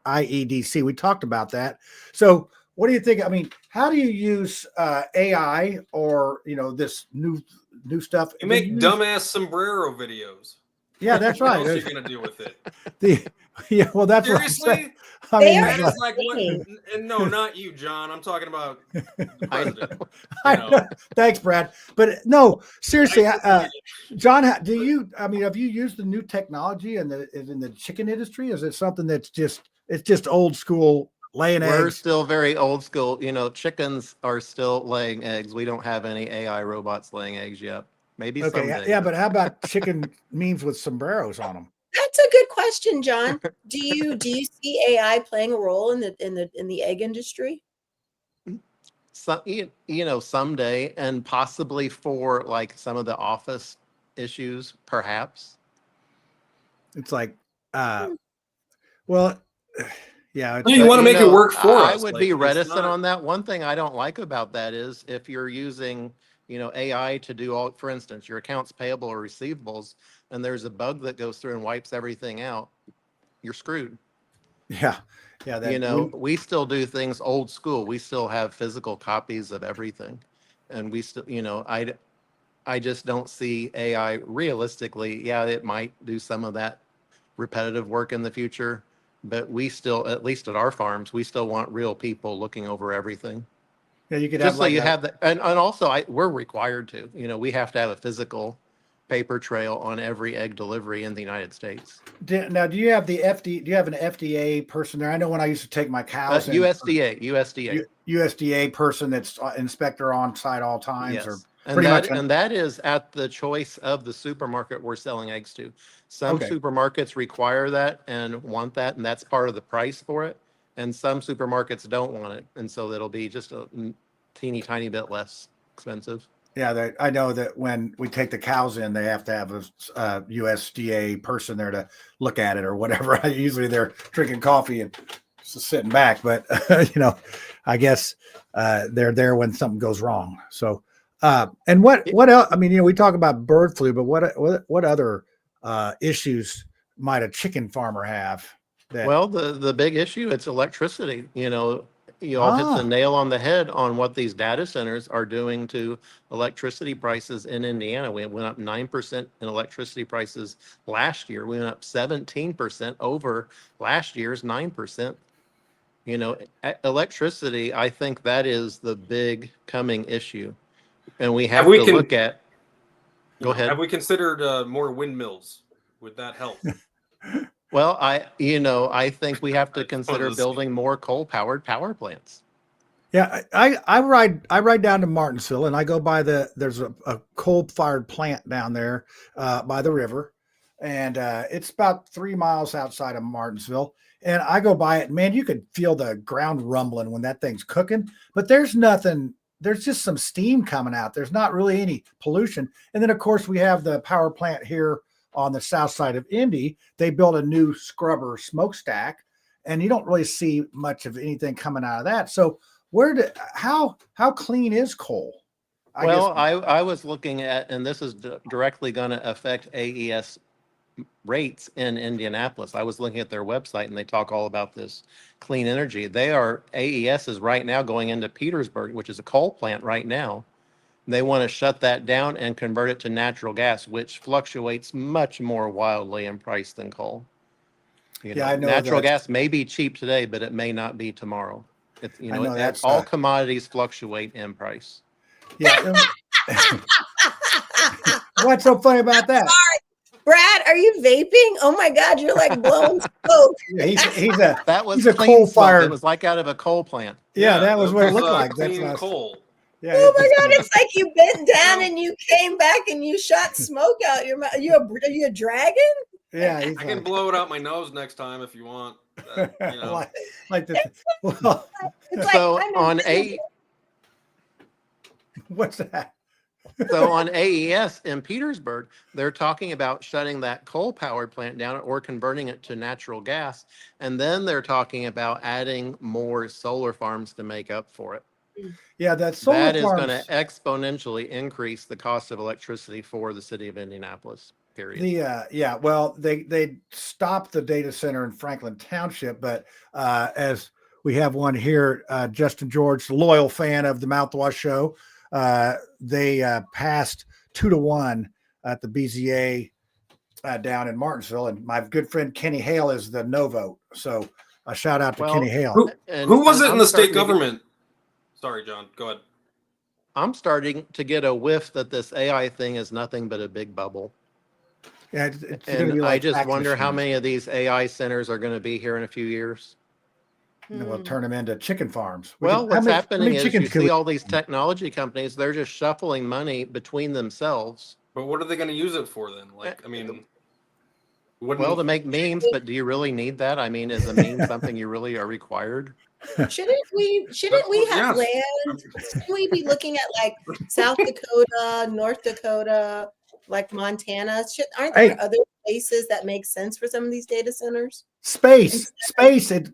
IEDC. We talked about that. So, what do you think? I mean, how do you use AI or this new stuff? You make dumbass sombrero videos. Yeah, that's What right. else are you gonna do with it? Yeah, well, that's seriously. What I'm saying. That is like what? And no, not you, John. I'm talking about the president. Thanks, Brad. But no, seriously, John, do you? I mean, have you used the new technology in the chicken industry? Is it something that's just old school laying eggs? We're still very old school. Chickens are still laying eggs. We don't have any AI robots laying eggs yet. Maybe someday. Yeah, but how about chicken memes with sombreros on them? That's a good question, John. Do you see AI playing a role in the egg industry? Someday, and possibly for like some of the office issues, perhaps. It's like, well, yeah. You want to make it work for us. I would be reticent on that. One thing I don't like about that is if you're using, AI to do all, for instance, your accounts payable or receivables, and there's a bug that goes through and wipes everything out, you're screwed. Yeah. We still do things old school. We still have physical copies of everything. And we still, I just don't see AI realistically. Yeah, it might do some of that repetitive work in the future, but we still, at least at our farms, we still want real people looking over everything. Yeah, you could just have so like you have that, and also we're required to. We have to have a physical paper trail on every egg delivery in the United States. Now, do you have an FDA person there? I know when I used to take my cows. USDA person that's inspector on site all times. Yes. Or and that is at the choice of the supermarket we're selling eggs to. Some supermarkets require that and want that, and that's part of the price for it. And some supermarkets don't want it, and so it'll be just a teeny tiny bit less expensive. Yeah, I know that when we take the cows in, they have to have a USDA person there to look at it or whatever. Usually they're drinking coffee and just sitting back, but I guess they're there when something goes wrong. So, and what else? I mean, we talk about bird flu, but what other issues might a chicken farmer have? Well, the big issue, it's electricity. You all hit the nail on the head on what these data centers are doing to electricity prices in Indiana. We went up 9% in electricity prices last year. We went up 17% over last year's 9%. Electricity, I think that is the big coming issue. And we have to look at, go ahead. Have we considered more windmills? Would that help? Well, I think we have to consider building more coal-powered power plants. Yeah, I ride down to Martinsville, and I go by there's a coal-fired plant down there by the river, and it's about 3 miles outside of Martinsville. And I go by it, man, you could feel the ground rumbling when that thing's cooking, but there's nothing. There's just some steam coming out. There's not really any pollution. And then, of course, we have the power plant here on the south side of Indy. They built a new scrubber smokestack, and you don't really see much of anything coming out of that. So how clean is coal? I was looking at, and this is directly going to affect AES rates in Indianapolis. I was looking at their website, and they talk all about this clean energy. AES is right now going into Petersburg, which is a coal plant right now. They want to shut that down and convert it to natural gas, which fluctuates much more wildly in price than coal. I know natural gas may be cheap today, but it may not be tomorrow. All commodities fluctuate in price. Yeah. What's so funny about that? Sorry. Brad, are you vaping? Oh my God, you're like blowing smoke. Yeah, that was a coal-fired. It was like out of a coal plant. Yeah, that was what it looked like. That's coal. Yeah, oh my God, it's like you bent down and you came back and you shot smoke out your mouth. Are you a dragon? Yeah, I can blow it out my nose next time if you want. Like this. Well, so on what's that? So on AES in Petersburg, they're talking about shutting that coal-powered plant down or converting it to natural gas. And then they're talking about adding more solar farms to make up for it. Yeah, that is going to exponentially increase the cost of electricity for the city of Indianapolis, period. Well, they stopped the data center in Franklin Township, but as we have one here, Justin George, loyal fan of the Mouthwash show, they passed 2-1 at the BZA down in Martinsville, and my good friend Kenny Hale is the no vote. So a shout out to Well, Kenny Hale. Who was it in I'm the state starting to get- government? Sorry, John. Go ahead. I'm starting to get a whiff that this AI thing is nothing but a big bubble. Yeah, it's going to And be like I just fax wonder how machines. many of these AI centers are going to be here in a few years. And then we'll turn them into chicken farms. Well, what's happening is you chickens could see we- all these technology companies, they're just shuffling money between themselves. But what are they going to use it for then? Like, I mean, wouldn't- Well, to make memes, but do you really need that? I mean, is a meme something you really are required? Shouldn't we have land? Shouldn't we be looking at like South Dakota, North Dakota, like Montana? Aren't there other places that make sense for some of these data centers? Space.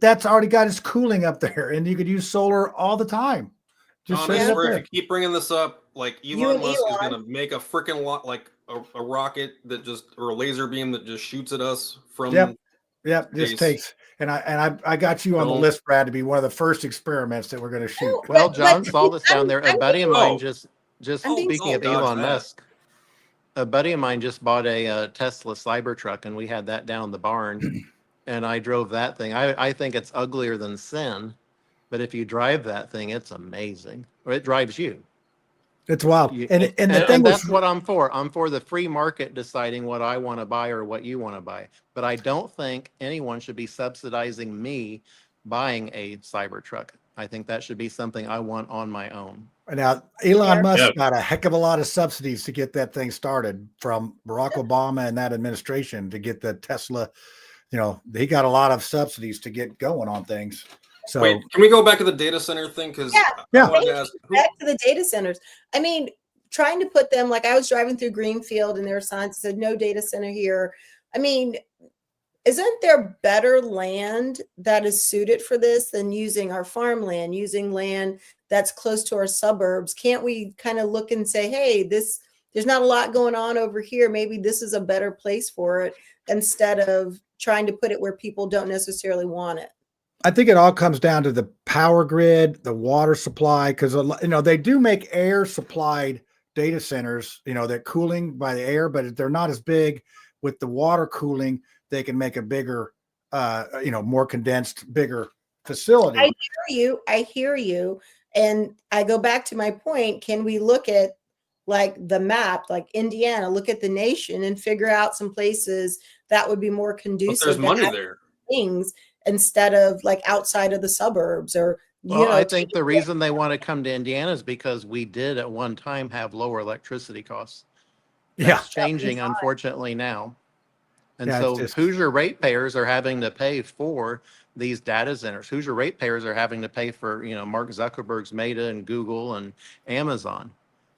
That's already got its cooling up there, and you could use solar all the time. Just John, I set it up swear, there. if you keep bringing this up, like You Elon and Musk is Elon. going to make a freaking lot, like a rocket that just, or a laser beam that just shoots at us from. Yep. Just space. takes. And I got you on the Don't- list, Brad, to be one of the first experiments that we're going to shoot. Well, John saw this down there. A buddy of mine just I'm being speaking of serious. Elon Dodge that. Musk, a buddy of mine just bought a Tesla Cybertruck, and we had that down the barn, and I drove that thing. I think it's uglier than sin, but if you drive that thing, it's amazing. Or it drives you. It's wild. And the thing and was, that's what I'm for. I'm for the free market deciding what I want to buy or what you want to buy. But I don't think anyone should be subsidizing me buying a Cybertruck. I think that should be something I want on my own. now Elon Musk got a heck of a lot of subsidies to get that thing started from Barack Obama and that administration to get the Tesla. You know, he got a lot of subsidies to get going on things. So Wait, can we go back to the data center thing? Because Yeah. I wanted to ask, Back to the data centers. I mean, trying to put them like I was driving through Greenfield and there were signs that said no data center here. I mean, isn't there better land that is suited for this than using our farmland, using land that's close to our suburbs? Can't we kind of look and say, hey, there's not a lot going on over here. Maybe this is a better place for it instead of trying to put it where people don't necessarily want it. I think it all comes down to the power grid, the water supply, because they do make air supplied data centers. They're cooling by the air, but they're not as big. With the water cooling, they can make a bigger, more condensed, bigger facility. I hear you. And I go back to my point. Can we look at like the map, like Indiana, look at the nation and figure out some places that would be more conducive there's to money having there. things instead of like outside of the suburbs or, Well, I think the reason they want to come to Indiana is because we did at one time have lower electricity costs. That's changing, unfortunately, now. And Yeah, so it's just- Hoosier ratepayers are having to pay for these data centers. Hoosier ratepayers are having to pay for, Mark Zuckerberg's Meta and Google and Amazon.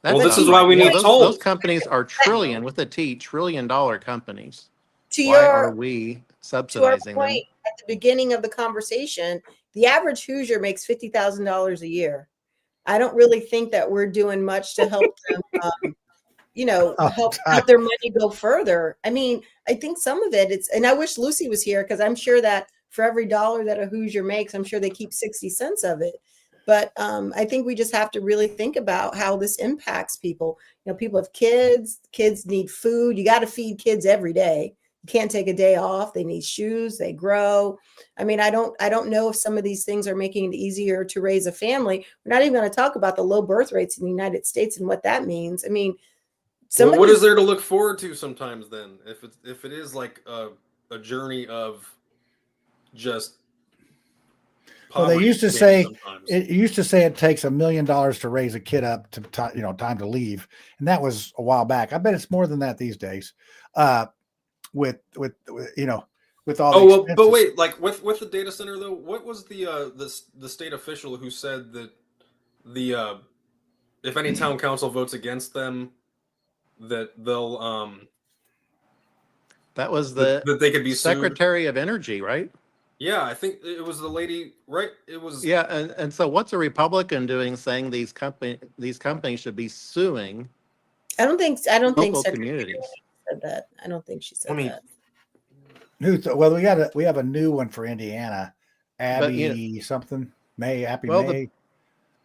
Well, this is why we need those, tolls. those companies are trillion with a T, $1 trillion companies. To Why your- are we to our subsidizing them? point at the beginning of the conversation, the average Hoosier makes $50,000 a year. I don't really think that we're doing much to help them, help their money go further. I mean, I think some of it and I wish Lucy was here because I'm sure that for every dollar that a Hoosier makes, I'm sure they keep 60 cents of it. But I think we just have to really think about how this impacts people. People have kids need food. You got to feed kids every day. You can't take a day off. They need shoes, they grow. I mean, I don't know if some of these things are making it easier to raise a family. We're not even going to talk about the low birth rates in the United States and what that means. I mean, Well, what is there to look forward to sometimes then? If it is like a journey of just Well, they poverty used to maybe say sometimes. it takes $1 million to raise a kid up to time to leave, and that was a while back. I bet it's more than that these days. With all the expenses. But wait, like with the data center though, what was the state official who said that if any town council votes against them, that they'll That was the that they could be sued? Secretary of Energy, right? Yeah, I think it was the lady, right? It was. Yeah, and so what's a Republican doing saying these companies should be suing I don't think local Secretary communities? said that. I don't think she said that. We have a new one for Indiana, Abby something May.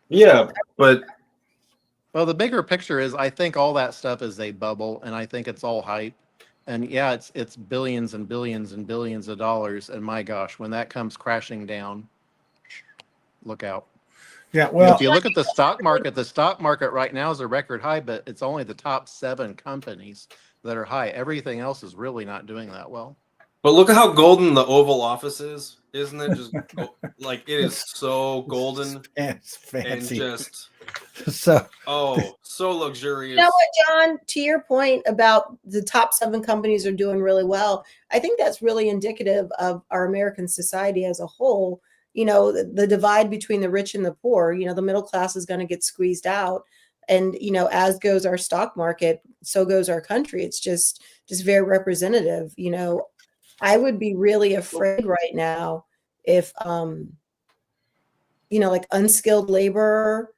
Yeah, but well, the bigger picture is I think all that stuff is a bubble, and I think it's all hype. And yeah, it's billions and billions and billions of dollars. And my gosh, when that comes crashing down, look out. Yeah, You know, well, if you look at the stock market right now is a record high, but it's only the top 7 companies that are high. Everything else is really not doing that well. But look at how golden the Oval Office is. Isn't it just like it is so golden it's fancy. and just so so luxurious. You know what, John, to your point about the top 7 companies are doing really well, I think that's really indicative of our American society as a whole. You know, the divide between the rich and the poor, you know, the middle class is going to get squeezed out. And, you know, as goes our stock market, so goes our country. It's just very representative. You know, I would be really afraid right now if, you know, like unskilled labor,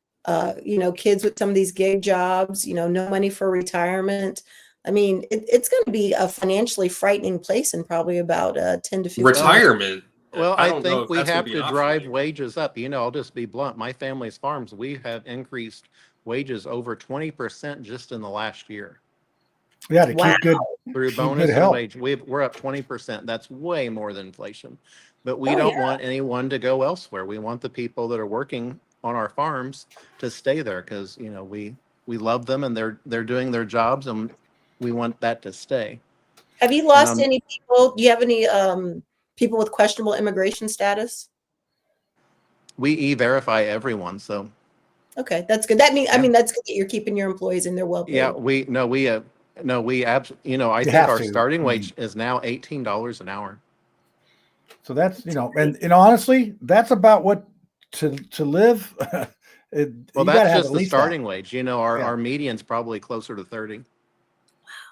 you know, kids with some of these gig jobs, you know, no money for retirement. I mean, it's going to be a financially frightening place in probably about 10 to 15 retirement. Well, I I don't know think if we that's gonna have be to an option drive anymore. wages up. You know, I'll just be blunt. My family's farms, we have increased wages over 20% just in the last year. Yeah, to keep good Through keep bonus good and health. wage. We're up 20%. That's way more than inflation. But we Oh, don't yeah. want anyone to go elsewhere. We want the people that are working on our farms to stay there because, you know, we love them and they're doing their jobs and we want that to stay. Have you lost any people? Do you have any people with questionable immigration status? We e-verify everyone, so Okay, that's good. That means, I Yeah. mean, that's good that you're keeping your employees and they're well paid. yeah, we you know, I You think have our to. starting I wage is now $18 an hour. So that's, you know, and honestly, that's about what to live. Well, you got to that's have just at the least starting wage. You know, Yeah. our median's probably closer to 30.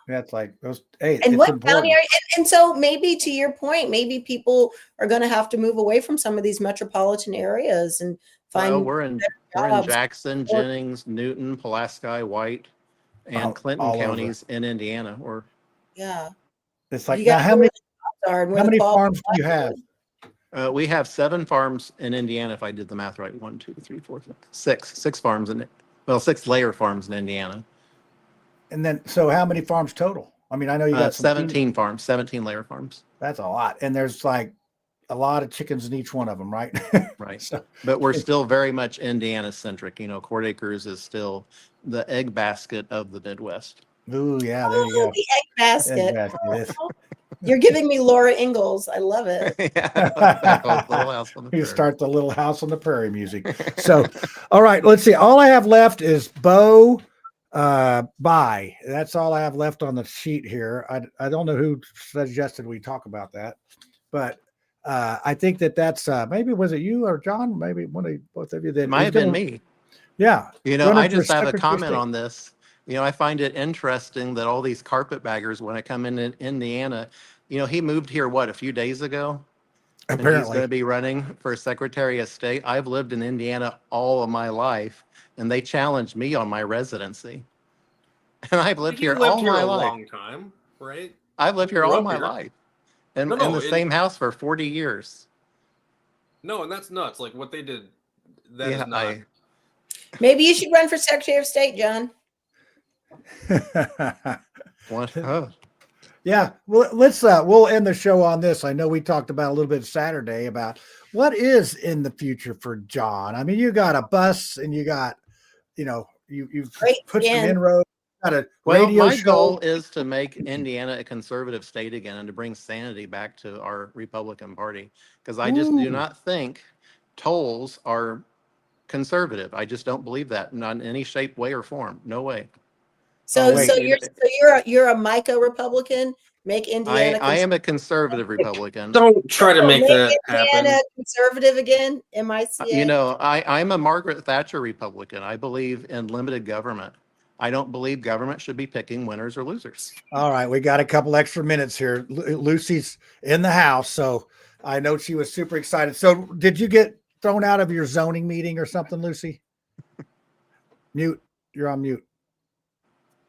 That's like those. Hey, And it's what important. county are you? And so maybe to your point, maybe people are going to have to move away from some of these metropolitan areas and find Well, we're in better jobs. Jackson, Jennings, Newton, Pulaski, White, and Clinton all over. counties in Indiana. Or Yeah. It's like You now, gotta how know many where the jobs are and where the quality farms do you have? we have 7 farms in Indiana. If I did the math right, 1, 2, 3, 4, 5, 6 farms in it. Well, 6 layer farms in Indiana. And then, so how many farms total? I mean, I know you got some 17 farms, 17 layer farms. That's a lot, and there's like a lot of chickens in each one of them, right? Right. So, But we're still very much Indiana centric. You know, Quart Acres is still the egg basket of the Midwest. ooh, yeah, there you go. the egg basket. Egg basket is. You're giving me Laura Ingalls. I love it. You start the Little House on the Prairie music. So, all right, let's see. All I have left is Bo buy. That's all I have left on the sheet here. I don't know who suggested we talk about that, but I think that's maybe was it you or John? Maybe both of you. That It might have been me. Yeah. You know, running I for just have a Secretary of comment State. on this. You know, I find it interesting that all these carpetbaggers, when I come in Indiana, you know, he moved here, a few days ago? And he's Apparently. going to be running for Secretary of State. I've lived in Indiana all of my life, and they challenged me on my residency. And I've lived here all my a life. long time, right? I've lived You here grew all up my here. life. And No, in no, the same house for 40 years. No, and that's nuts. Like what they did, that is Yeah, not. Maybe you should run for Secretary of State, John. What? Oh. Yeah, well, let's we'll end the show on this. I know we talked about a little bit Saturday about what is in the future for John. I mean, you got a bus and you got, you know, you've put some inroads. Got a Well, radio my show. goal is to make Indiana a conservative state again and to bring sanity back to our Republican Party. Because I just do Ooh. not think tolls are conservative. I just don't believe that, not in any shape, way, or form. No way. So you're a MICA Republican. Make Indiana. I am a conservative Republican. Don't try to make that Indiana happen. conservative again. MICA. You know, I'm a Margaret Thatcher Republican. I believe in limited government. I don't believe government should be picking winners or losers. All right, we got a couple extra minutes here. Lucy's in the house, so I know she was super excited. So, did you get thrown out of your zoning meeting or something, Lucy? Mute. You're on mute.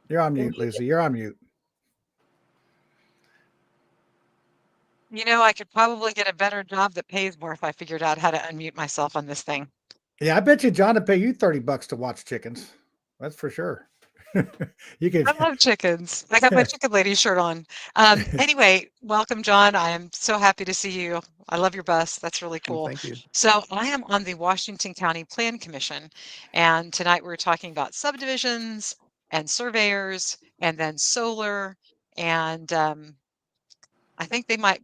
You're on mute, Lucy. You're on mute. You know, I could probably get a better job that pays more if I figured out how to unmute myself on this thing. Yeah, I bet you John would pay you $30 to watch chickens. That's for sure. You could. I love chickens. I got my chicken lady shirt on. Anyway, welcome, John. I am so happy to see you. I love your bus. That's really cool. Thank you. So I am on the Washington County Plan Commission, and tonight we're talking about subdivisions and surveyors, and then solar, and I think they might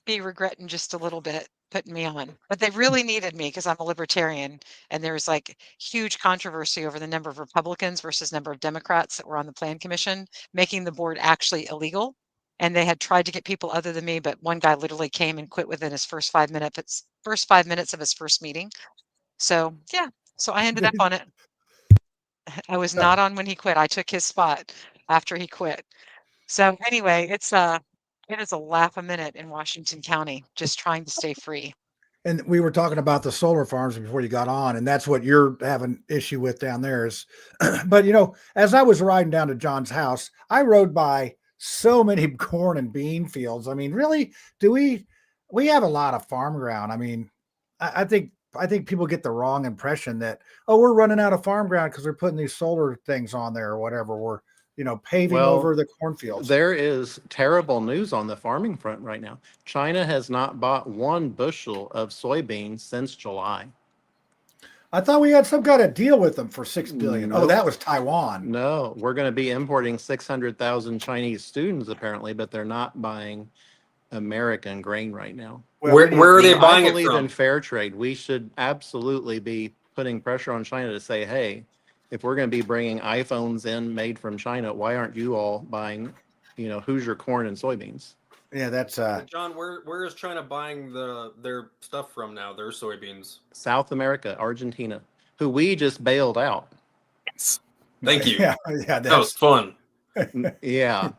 be regretting just a little bit putting me on, but they really needed me because I'm a libertarian, and there was like huge controversy over the number of Republicans versus number of Democrats that were on the Plan Commission, making the board actually illegal. And they had tried to get people other than me, but one guy literally came and quit within his first 5 minutes. First 5 minutes of his first meeting. So yeah, so I ended up on it. I was not on when he quit. I took his spot after he quit. So anyway, it is a laugh a minute in Washington County, just trying to stay free. And we were talking about the solar farms before you got on, and that's what you're having issue with down there is, but you know, as I was riding down to John's house, I rode by so many corn and bean fields. I mean, really, do we have a lot of farm ground? I mean, I think people get the wrong impression that, oh, we're running out of farm ground because we're putting these solar things on there or whatever. We're, you know, paving over the cornfields. There is terrible news on the farming front right now. China has not bought 1 bushel of soybeans since July. I thought we had some kind of deal with them for $6 billion. Nope. Oh, that was Taiwan. No, we're going to be importing 600,000 Chinese students apparently, but they're not buying American grain right now. Where are they buying I it believe from? in fair trade. We should absolutely be putting pressure on China to say, hey, if we're going to be bringing iPhones in made from China, why aren't you all buying, you know, Hoosier corn and soybeans? Yeah, that's John, where is China buying their stuff from now? Their soybeans. South America, Argentina, who we just bailed out. Thank you. Yeah, that was fun. Yeah.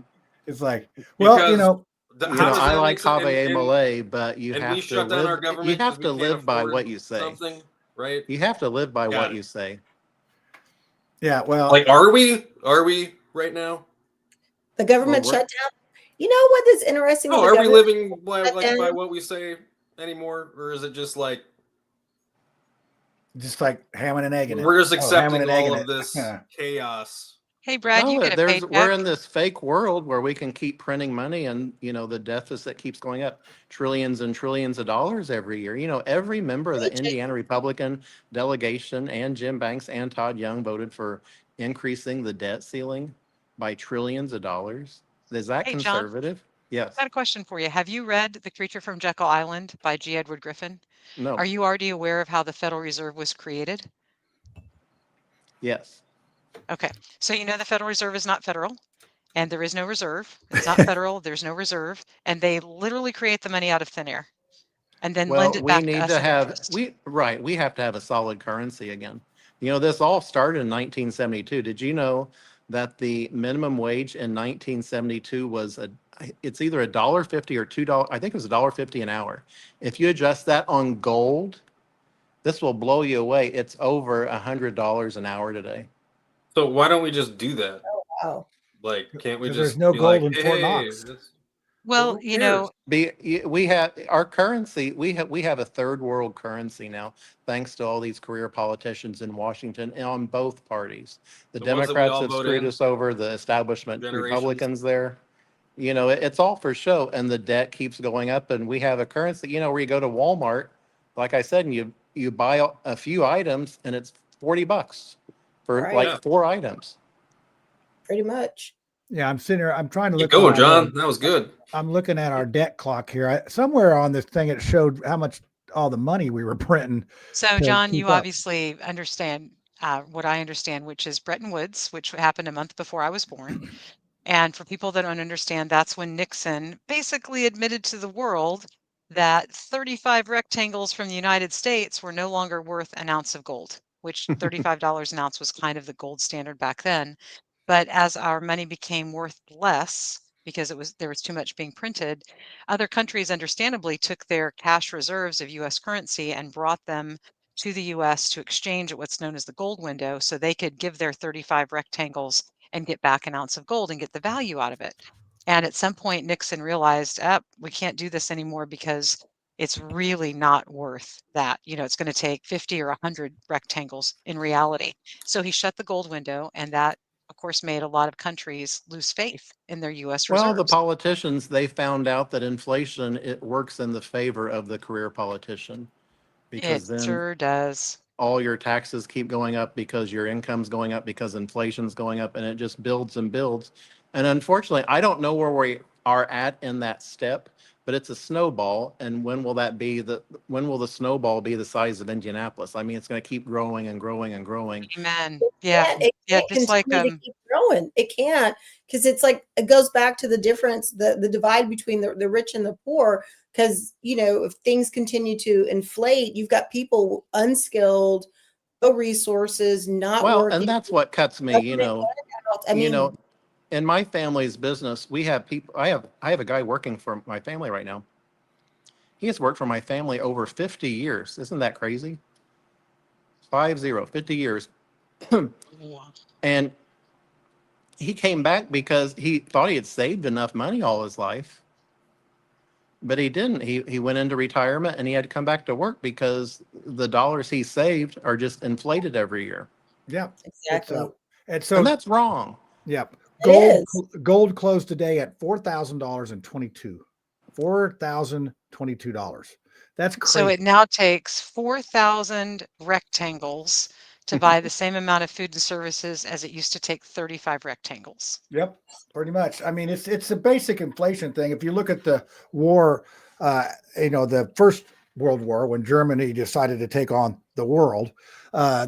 It's like, well, Because you know, I like sense? Javier Milei, but you and have we to shut down our live. government You have because to we can't live by afford what you say. something, right? You have to live by Got what it. you say. Yeah, well, Like, are we right now? The government Well, shut down. You know what is interesting? No, with the are we government living by shutdown? what we say anymore, or is it just like just like hamming and egging it? we're just Oh, hamming accepting and all egging of it. this chaos? Hey, Brad, you No, get a we're paycheck. in this fake world where we can keep printing money and, you know, the deficit keeps going up trillions and trillions of dollars every year. You know, every member of the Indiana Republican delegation and Jim Banks and Todd Young voted for increasing the debt ceiling by trillions of dollars. Is that Hey, John, conservative? Yes. I got a question for you. Have you read The Creature from Jekyll Island by G. Edward Griffin? No. Are you already aware of how the Federal Reserve was created? Yes. Okay, so you know the Federal Reserve is not federal, and there is no reserve. It's not federal, there's no reserve, and they literally create the money out of thin air and then lend Well, it we back to need us to at have, interest. we have to have a solid currency again. You know, this all started in 1972. Did you know that the minimum wage in 1972 was it's either $1.50 or $2, I think it was $1.50 an hour. If you adjust that on gold, this will blow you away. It's over $100 an hour today. So why don't we just do that? Wow. Like, can't we 'Cause just there's no be gold like, in Fort hey, Knox. Well, you know, We have our currency. We have a third world currency now, thanks to all these career politicians in Washington and on both parties. The The ones that we Democrats all have vote screwed in, us over. The establishment generations. Republicans there. You know, it's all for show, and the debt keeps going up. And we have a currency. You know, where you go to Walmart, like I said, and you buy a few items, and it's $40 for Right. like Yeah. 4 items. Pretty much. Yeah, I'm sitting here. I'm trying to Keep look. going, John. That was good. I'm looking at our debt clock here. Somewhere on this thing, it showed how much all the money we were printing. so to John, keep you up. obviously understand what I understand, which is Bretton Woods, which happened a month before I was born. And for people that don't understand, that's when Nixon basically admitted to the world that 35 rectangles from the United States were no longer worth an ounce of gold, which $35 an ounce was kind of the gold standard back then. But as our money became worth less because there was too much being printed, other countries understandably took their cash reserves of US currency and brought them to the US to exchange at what's known as the gold window so they could give their 35 rectangles and get back an ounce of gold and get the value out of it. And at some point, Nixon realized, we can't do this anymore because it's really not worth that. You know, it's going to take 50 or 100 rectangles in reality. So he shut the gold window, and that of course, made a lot of countries lose faith in their U.S. Well, the reserves. politicians, they found out that inflation, it works in the favor of the career politician, It because then sure does. all your taxes keep going up because your income's going up because inflation's going up, and it just builds and builds. And unfortunately, I don't know where we are at in that step, but it's a snowball. And when will the snowball be the size of Indianapolis? I mean, it's going to keep growing and growing and growing. Amen. Yeah. It Yeah. can't Just like, continue to keep growing. It can't, because it's like it goes back to the difference, the divide between the rich and the poor. Because if things continue to inflate, you've got people unskilled, no resources, not Well, working. and that's what cuts me, I mean, in my family's business, we have people, I have a guy working for my family right now. He has worked for my family over 50 years. Isn't that crazy? 50 years. And he came back because he thought he had saved enough money all his life, but he didn't. He went into retirement and he had to come back to work because the dollars he saved are just inflated every year. Yeah, exactly. And that's wrong. Yep. It Gold closed today at $4,000.22. $4,022. That's crazy. so it now takes 4,000 rectangles to buy the same amount of food and services as it used to take 35 rectangles. Yep, pretty much. I mean, it's a basic inflation thing. If you look at the war, the First World War, when Germany decided to take on the world,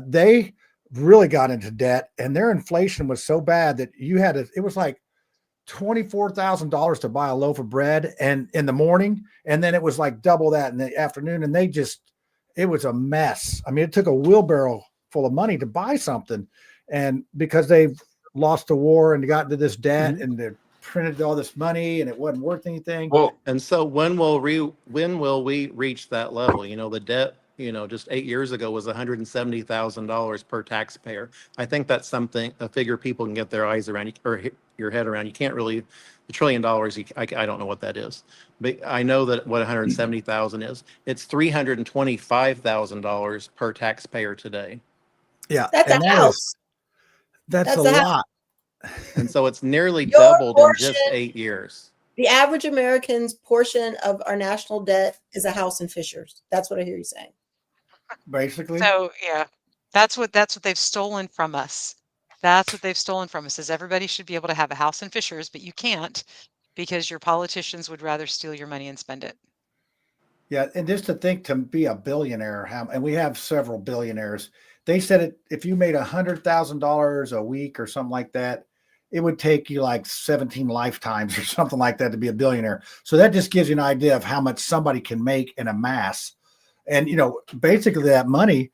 they really got into debt, and their inflation was so bad that it was like $24,000 to buy a loaf of bread and in the morning, and then it was like double that in the afternoon, and it was a mess. I mean, it took a wheelbarrow full of money to buy something, and because they've lost the war and got into this debt, and they printed all this money and it wasn't worth anything. Well, and so when will we reach that level? The debt, just 8 years ago was $170,000 per taxpayer. I think that's a figure people can get their eyes around or your head around. You can't really, $1 trillion, I don't know what that is, but I know that what 170,000 is. It's $325,000 per taxpayer today. Yeah. That's a house. That's a lot. And so it's nearly doubled in just 8 years. The average American's portion of our national debt is a house in Fishers. That's what I hear you saying. Basically. So yeah, that's what they've stolen from us. That's what they've stolen from us, is everybody should be able to have a house in Fishers, but you can't because your politicians would rather steal your money and spend it. Yeah, and just to think, to be a billionaire, and we have several billionaires, they said if you made $100,000 a week or something like that, it would take you like 17 lifetimes or something like that to be a billionaire. So that just gives you an idea of how much somebody can make and amass. And, basically that money,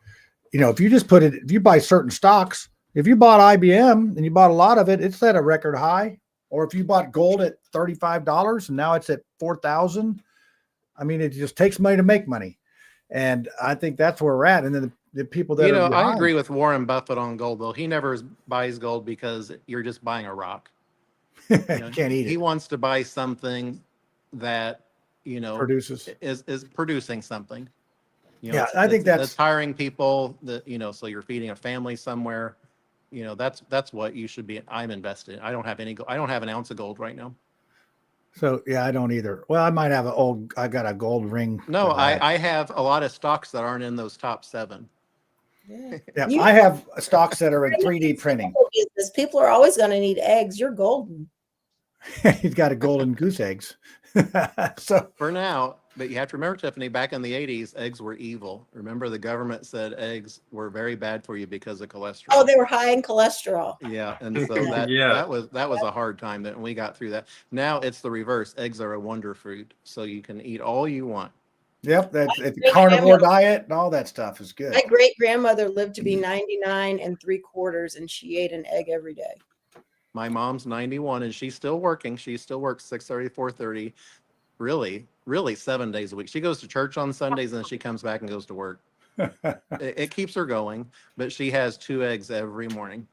if you just if you buy certain stocks, if you bought IBM and you bought a lot of it, it's at a record high. Or if you bought gold at $35 and now it's at 4,000, I mean, it just takes money to make money. And I think that's where we're at. And then the people that I agree with Warren Buffett on gold, though. He never buys gold because you're just buying a rock. Can't eat it. He wants to buy something that, produces is producing something. I think that's hiring people that, so you're feeding a family somewhere. That's what you should be. I'm invested. I don't have an ounce of gold right now. So yeah, I don't either. Well, I might have I got a gold ring. No, I have a lot of stocks that aren't in those top 7. Yeah, I have stocks that are in 3D printing. People are always going to need eggs. You're golden. He's got a golden goose eggs. So for now, but you have to remember, Tiffany, back in the 80s, eggs were evil. Remember, the government said eggs were very bad for you because of cholesterol. Oh, they were high in cholesterol. Yeah, and so that was a hard time that we got through that. Now it's the reverse. Eggs are a wonder fruit, so you can eat all you want. Yep, the carnivore diet and all that stuff is good. My great grandmother lived to be 99 3/4, and she ate an egg every day. My mom's 91 and she's still working. She still works 6:30, 4:30, really 7 days a week. She goes to church on Sundays and then she comes back and goes to work. It keeps her going, but she has 2 eggs every morning.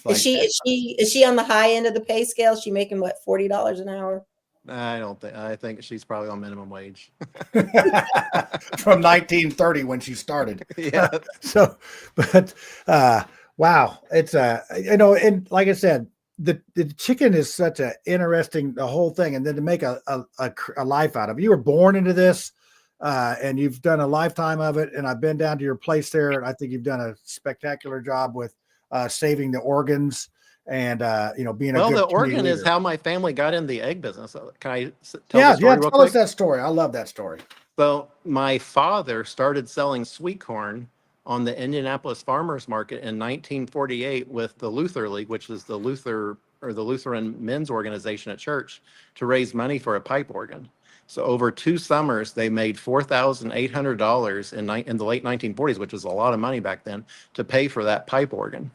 Is she on the high end of the pay scale? Is she making what, $40 an hour? I think she's probably on minimum wage. From 1930 when she started. Yeah. So, but Wow, it's and like I said, the chicken is such a interesting the whole thing, and then to make a life out of it. You were born into this, and you've done a lifetime of it. And I've been down to your place there, and I think you've done a spectacular job with saving the organs and being a Well, good the community organ is leader. how my family got in the egg business. Can I tell the story Yeah, real tell quick? us that story. I love that story. So my father started selling sweet corn on the Indianapolis Farmers Market in 1948 with the Luther League, which is the Lutheran men's organization at church, to raise money for a pipe organ. So over 2 summers, they made $4,800 in the late 1940s, which was a lot of money back then, to pay for that pipe organ.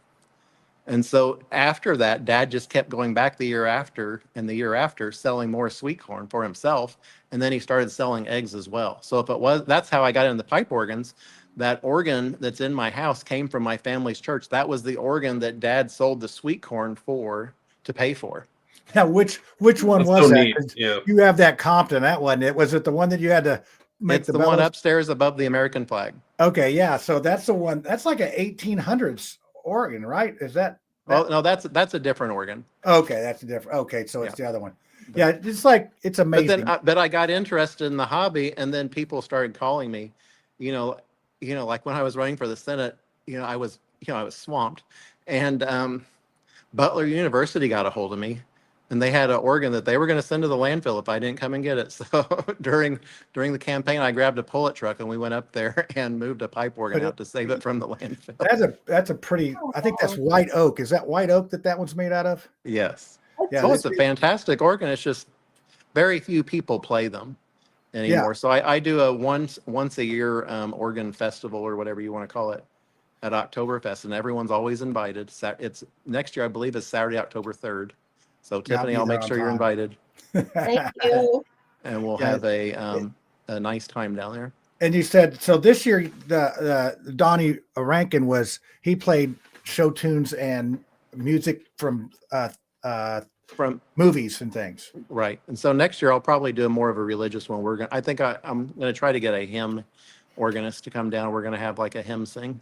And so after that, Dad just kept going back the year after and the year after, selling more sweet corn for himself. And then he started selling eggs as well. So that's how I got into pipe organs. That organ that's in my house came from my family's church. That was the organ that Dad sold the sweet corn to pay for. Now, which one That's was so that? neat. 'Cause Yeah. you have that Compton. That wasn't it. Was it the one that you had to make It's the one bellows? upstairs above the American flag. Okay, yeah. So that's the one. That's like an 1800s organ, right? Is that? Well, no, that's a different organ. Okay, that's a different. Okay, so it's the other one. Yeah, it's like it's amazing. But I got interested in the hobby, and then people started calling me, like when I was running for the Senate, I was swamped, and Butler University got a hold of me, and they had an organ that they were going to send to the landfill if I didn't come and get it. So during the campaign, I grabbed a pullet truck and we went up there and moved a pipe organ out to save it from the landfill. That's a pretty. I think that's white oak. Is that white oak that one's made out of? Yes. Yeah, Oh, it's a fantastic organ. It's just very few people play them anymore. Yeah. So I do a once a year organ festival or whatever you want to call it at Oktoberfest, and everyone's always invited. It's next year, I believe, is Saturday, October 3rd. So Tiffany, I'll make sure you're invited. Thank you. And we'll have a nice time down there. And you said so this year the Donnie Rankin he played show tunes and music from movies and things. Right. And so next year I'll probably do more of a religious one. I think I'm going to try to get a hymn organist to come down. We're going to have like a hymn sing.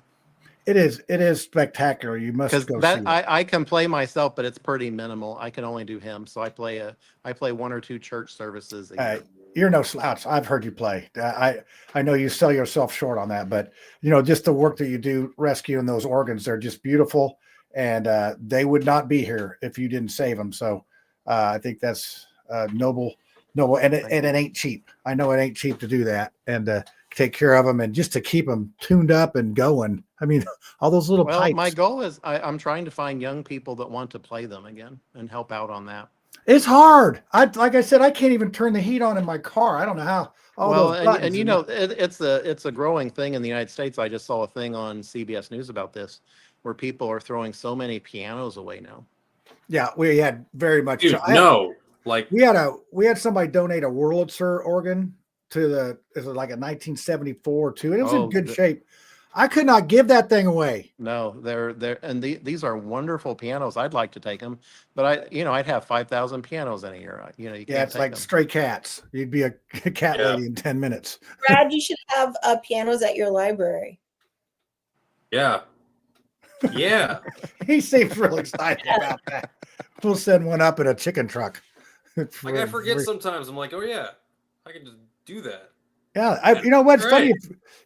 It is spectacular. You must go see it. I can play myself, but it's pretty minimal. I can only do hymns. So I play 1 or 2 church services a year. You're no slouch. I've heard you play. I know you sell yourself short on that, but just the work that you do rescuing those organs, they're just beautiful, and they would not be here if you didn't save them. So I think that's noble, and it ain't cheap. I know it ain't cheap to do that and take care of them and just to keep them tuned up and going. I mean, all those little pipes. My goal is I'm trying to find young people that want to play them again and help out on that. It's hard. Like I said, I can't even turn the heat on in my car. I don't know how. Those buttons it's a growing thing in the United States. I just saw a thing on CBS News about this, where people are throwing so many pianos away now. Yeah, we had very much. Dude, we had somebody donate a Wurlitzer organ to it was like a 1974 too, and it was in good shape. I could not give that thing away. No, and these are wonderful pianos. I'd like to take them, but I'd have 5,000 pianos in a year. You can't. It's like stray cats. You'd be a cat lady in 10 minutes. Brad, you should have pianos at your library. Yeah. Yeah. He seems real excited about that. We'll send one up in a chicken truck. I forget sometimes. I'm like, oh yeah, I can just do that. Yeah, you know what's funny?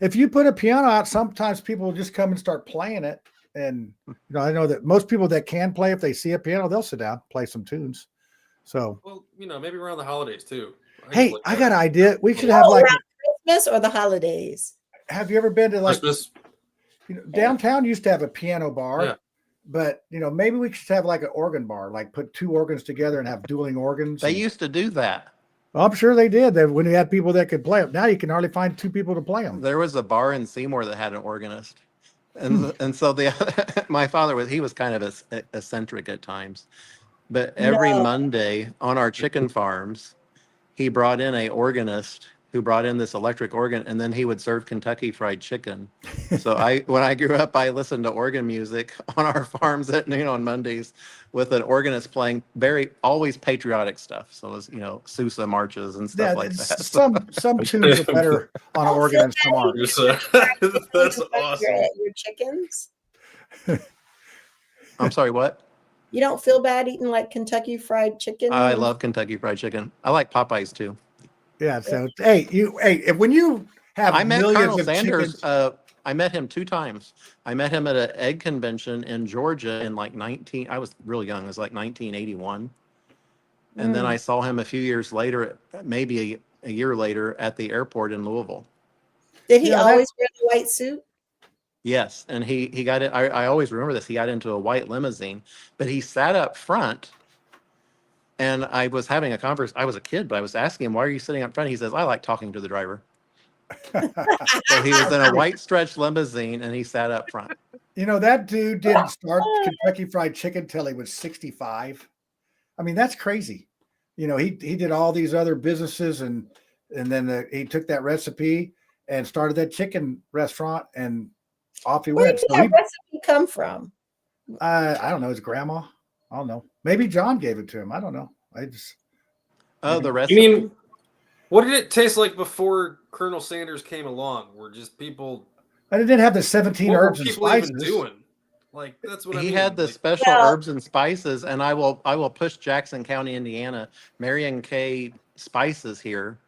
If you put a piano out, sometimes people will just come and start playing it. And I know that most people that can play, if they see a piano, they'll sit down, play some tunes. So, well, maybe around the holidays too. Hey, I got an idea. We should have like Christmas or the holidays. Have you ever been to like Christmas? Downtown used to have a piano bar, but maybe we should have like an organ bar, like put 2 organs together and have dueling organs. They used to do that. Well, I'm sure they did. That when you had people that could play them. Now you can hardly find 2 people to play them. There was a bar in Seymour that had an organist, and so my father was kind of eccentric at times, but every Monday on our chicken farms, he brought in a organist who brought in this electric organ, and then he would serve Kentucky Fried Chicken. So when I grew up, I listened to organ music on our farms at noon on Mondays with an organist playing always patriotic stuff. So it was, Sousa marches and stuff like that. Some tunes are better on an organ than some aren't. That's awesome. Your chickens. I'm sorry, what? You don't feel bad eating like Kentucky Fried Chicken? I love Kentucky Fried Chicken. I like Popeyes too. Yeah. So when you have I met millions Colonel of Sanders. chickens, I met him 2 times. I met him at an egg convention in Georgia in like I was really young. It was like 1981. And then I saw him a few years later, maybe a year later at the airport in Louisville. Did he always wear the white suit? Yes. And he got it. I always remember this. He got into a white limousine, but he sat up front. And I was having a conversation. I was a kid, but I was asking him, why are you sitting up front? He says, I like talking to the driver. So he was in a white stretch limousine and he sat up front. That dude didn't start Kentucky Fried Chicken till he was 65. I mean, that's crazy. He did all these other businesses and then he took that recipe and started that chicken restaurant and off he went. Where did that recipe come from? I don't know. His grandma. I don't know. Maybe John gave it to him. I don't know. The recipe. You mean, what did it taste like before Colonel Sanders came along? Were just people? And it didn't have the 17 What herbs were and people spices. even doing? Like that's what I mean. He had the special herbs and spices, and I will push Jackson County, Indiana. Marion K. Spices here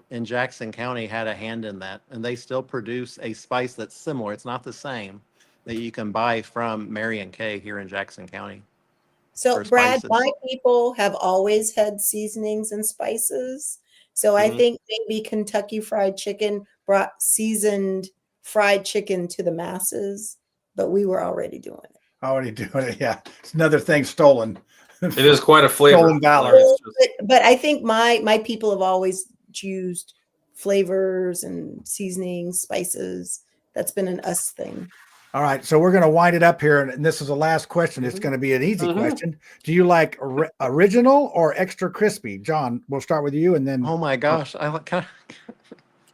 in Jackson County had a hand in that, and they still produce a spice that's similar. It's not the same that you can buy from Marion K. here in Jackson County. So, Brad, my people have always had seasonings and spices. So I think maybe Kentucky Fried Chicken brought seasoned fried chicken to the masses, but we were already doing it. Yeah. It's another thing stolen. It is quite a flavor. Stolen valor. But I think my people have always used flavors and seasonings, spices. That's been an us thing. All right, so we're going to wind it up here, and this is the last question. It's going to be an easy question. Do you like original or extra crispy? John, we'll start with you, and then. Oh my gosh, I like. Can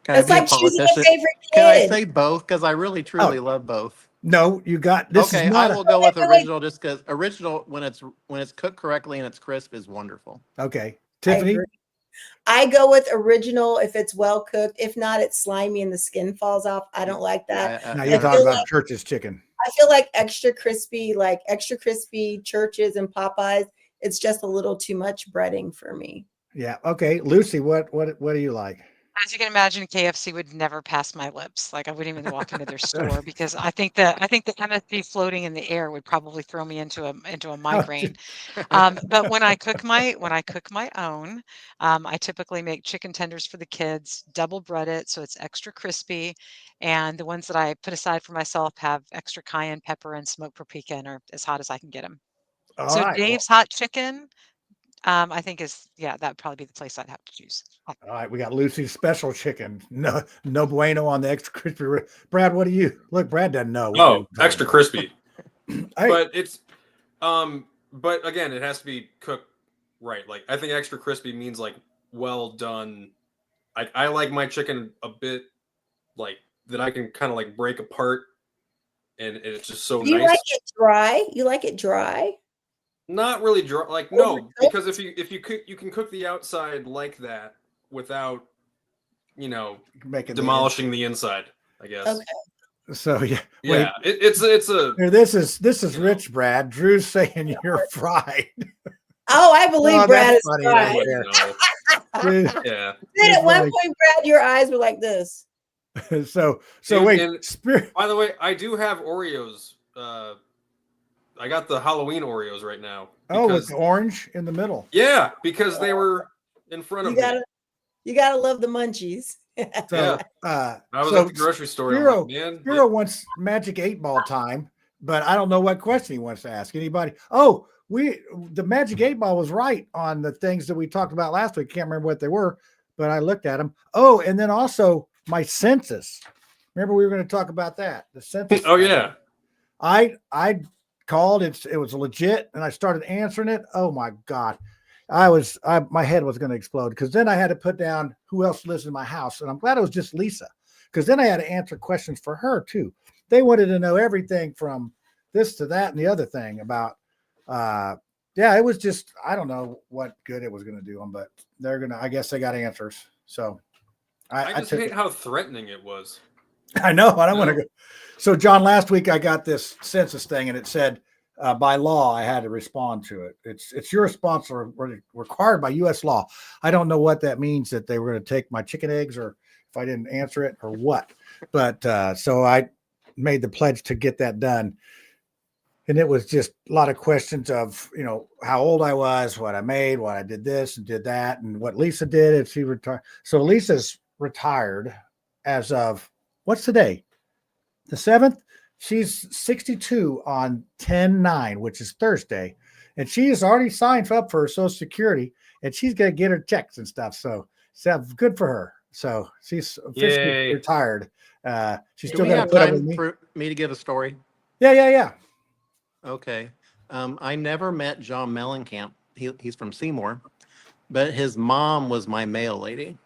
It's like choosing a favorite kid. Can I say both? Because I really truly love both. No, you got this. Okay, I will go with original just because original when it's cooked correctly and it's crisp is wonderful. Okay, Tiffany. I go with original if it's well cooked. If not, it's slimy and the skin falls off. I don't like that. Now you're talking about Church's chicken. I feel like extra crispy Church's and Popeyes. It's just a little too much breading for me. Yeah. Okay, Lucy, what do you like? As you can imagine, KFC would never pass my lips. Like I wouldn't even walk into their store because I think the MSG floating in the air would probably throw me into a migraine. But when I cook my own, I typically make chicken tenders for the kids, double bread it so it's extra crispy, and the ones that I put aside for myself have extra cayenne pepper and smoked paprika and are as hot as I can get them. So Dave's Hot Chicken. I think that would probably be the place I'd have to choose. All right, we got Lucy's special chicken. No bueno on the extra crispy. Brad, what do you look? Brad doesn't know. Oh, extra crispy. But it's, but again, it has to be cooked right. Like I think extra crispy means like well done. I like my chicken a bit like that. I can kind of like break apart, and it's just so nice. You like it dry? You like it dry? Not really dry, like no, because if you cook, you can cook the outside like that without, demolishing the inside. I guess. Okay. So yeah, yeah, it's a. Here, this is rich, Brad. Drew's saying you're fried. Oh, I believe Brad is fried. Yeah. Then at one point, Brad, your eyes were like this. so Dude, wait. By the way, I do have Oreos. I got the Halloween Oreos right now. With the orange in the middle. Yeah, because they were in front of me. You gotta love the munchies. So, I was at the grocery store. Spiro wants Magic 8 Ball time, but I don't know what question he wants to ask anybody. Oh, the Magic 8 Ball was right on the things that we talked about last week. Can't remember what they were, but I looked at them. Oh, and then also my census. Remember we were going to talk about that. The census. Oh yeah. I called. It was legit, and I started answering it. Oh my God. My head was going to explode because then I had to put down who else lives in my house. And I'm glad it was just Lisa, because then I had to answer questions for her too. They wanted to know everything from this to that and the other thing about, it was just, I don't know what good it was going to do them, but I guess they got answers. So I just hate how threatening it was. I know. I don't want to go. So John, last week I got this census thing and it said, by law, I had to respond to it. It's your response or required by U.S. law. I don't know what that means, that they were going to take my chicken eggs, or if I didn't answer it, or what. But so I made the pledge to get that done. And it was just a lot of questions of, how old I was, what I made, what I did this and did that, and what Lisa did if she retired. So Lisa's retired as of, what's today? The 7th? She's 62 on 10/9, which is Thursday. And she has already signed up for her Social Security, and she's going to get her checks and stuff. So good for her. So she's officially retired. She's still going to put up with me. For me to give a story? Yeah. Okay. I never met John Mellencamp. He's from Seymour, but his mom was my mail lady.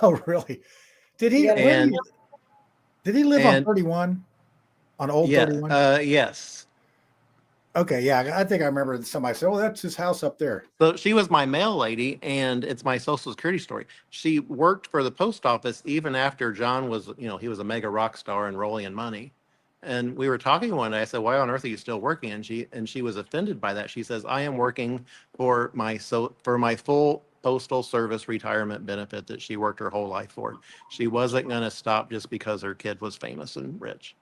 Oh, really? Did he live on 31? On Old 31? Yes. Okay, yeah. I think I remember somebody said, that's his house up there. So she was my mail lady, and it's my Social Security story. She worked for the post office even after John was, he was a mega rock star and rolling in money. And we were talking one day. I said, "Why on earth are you still working?" And she was offended by that. She says, "I am working for my full postal service retirement benefit that she worked her whole life for. She wasn't going to stop just because her kid was famous and rich."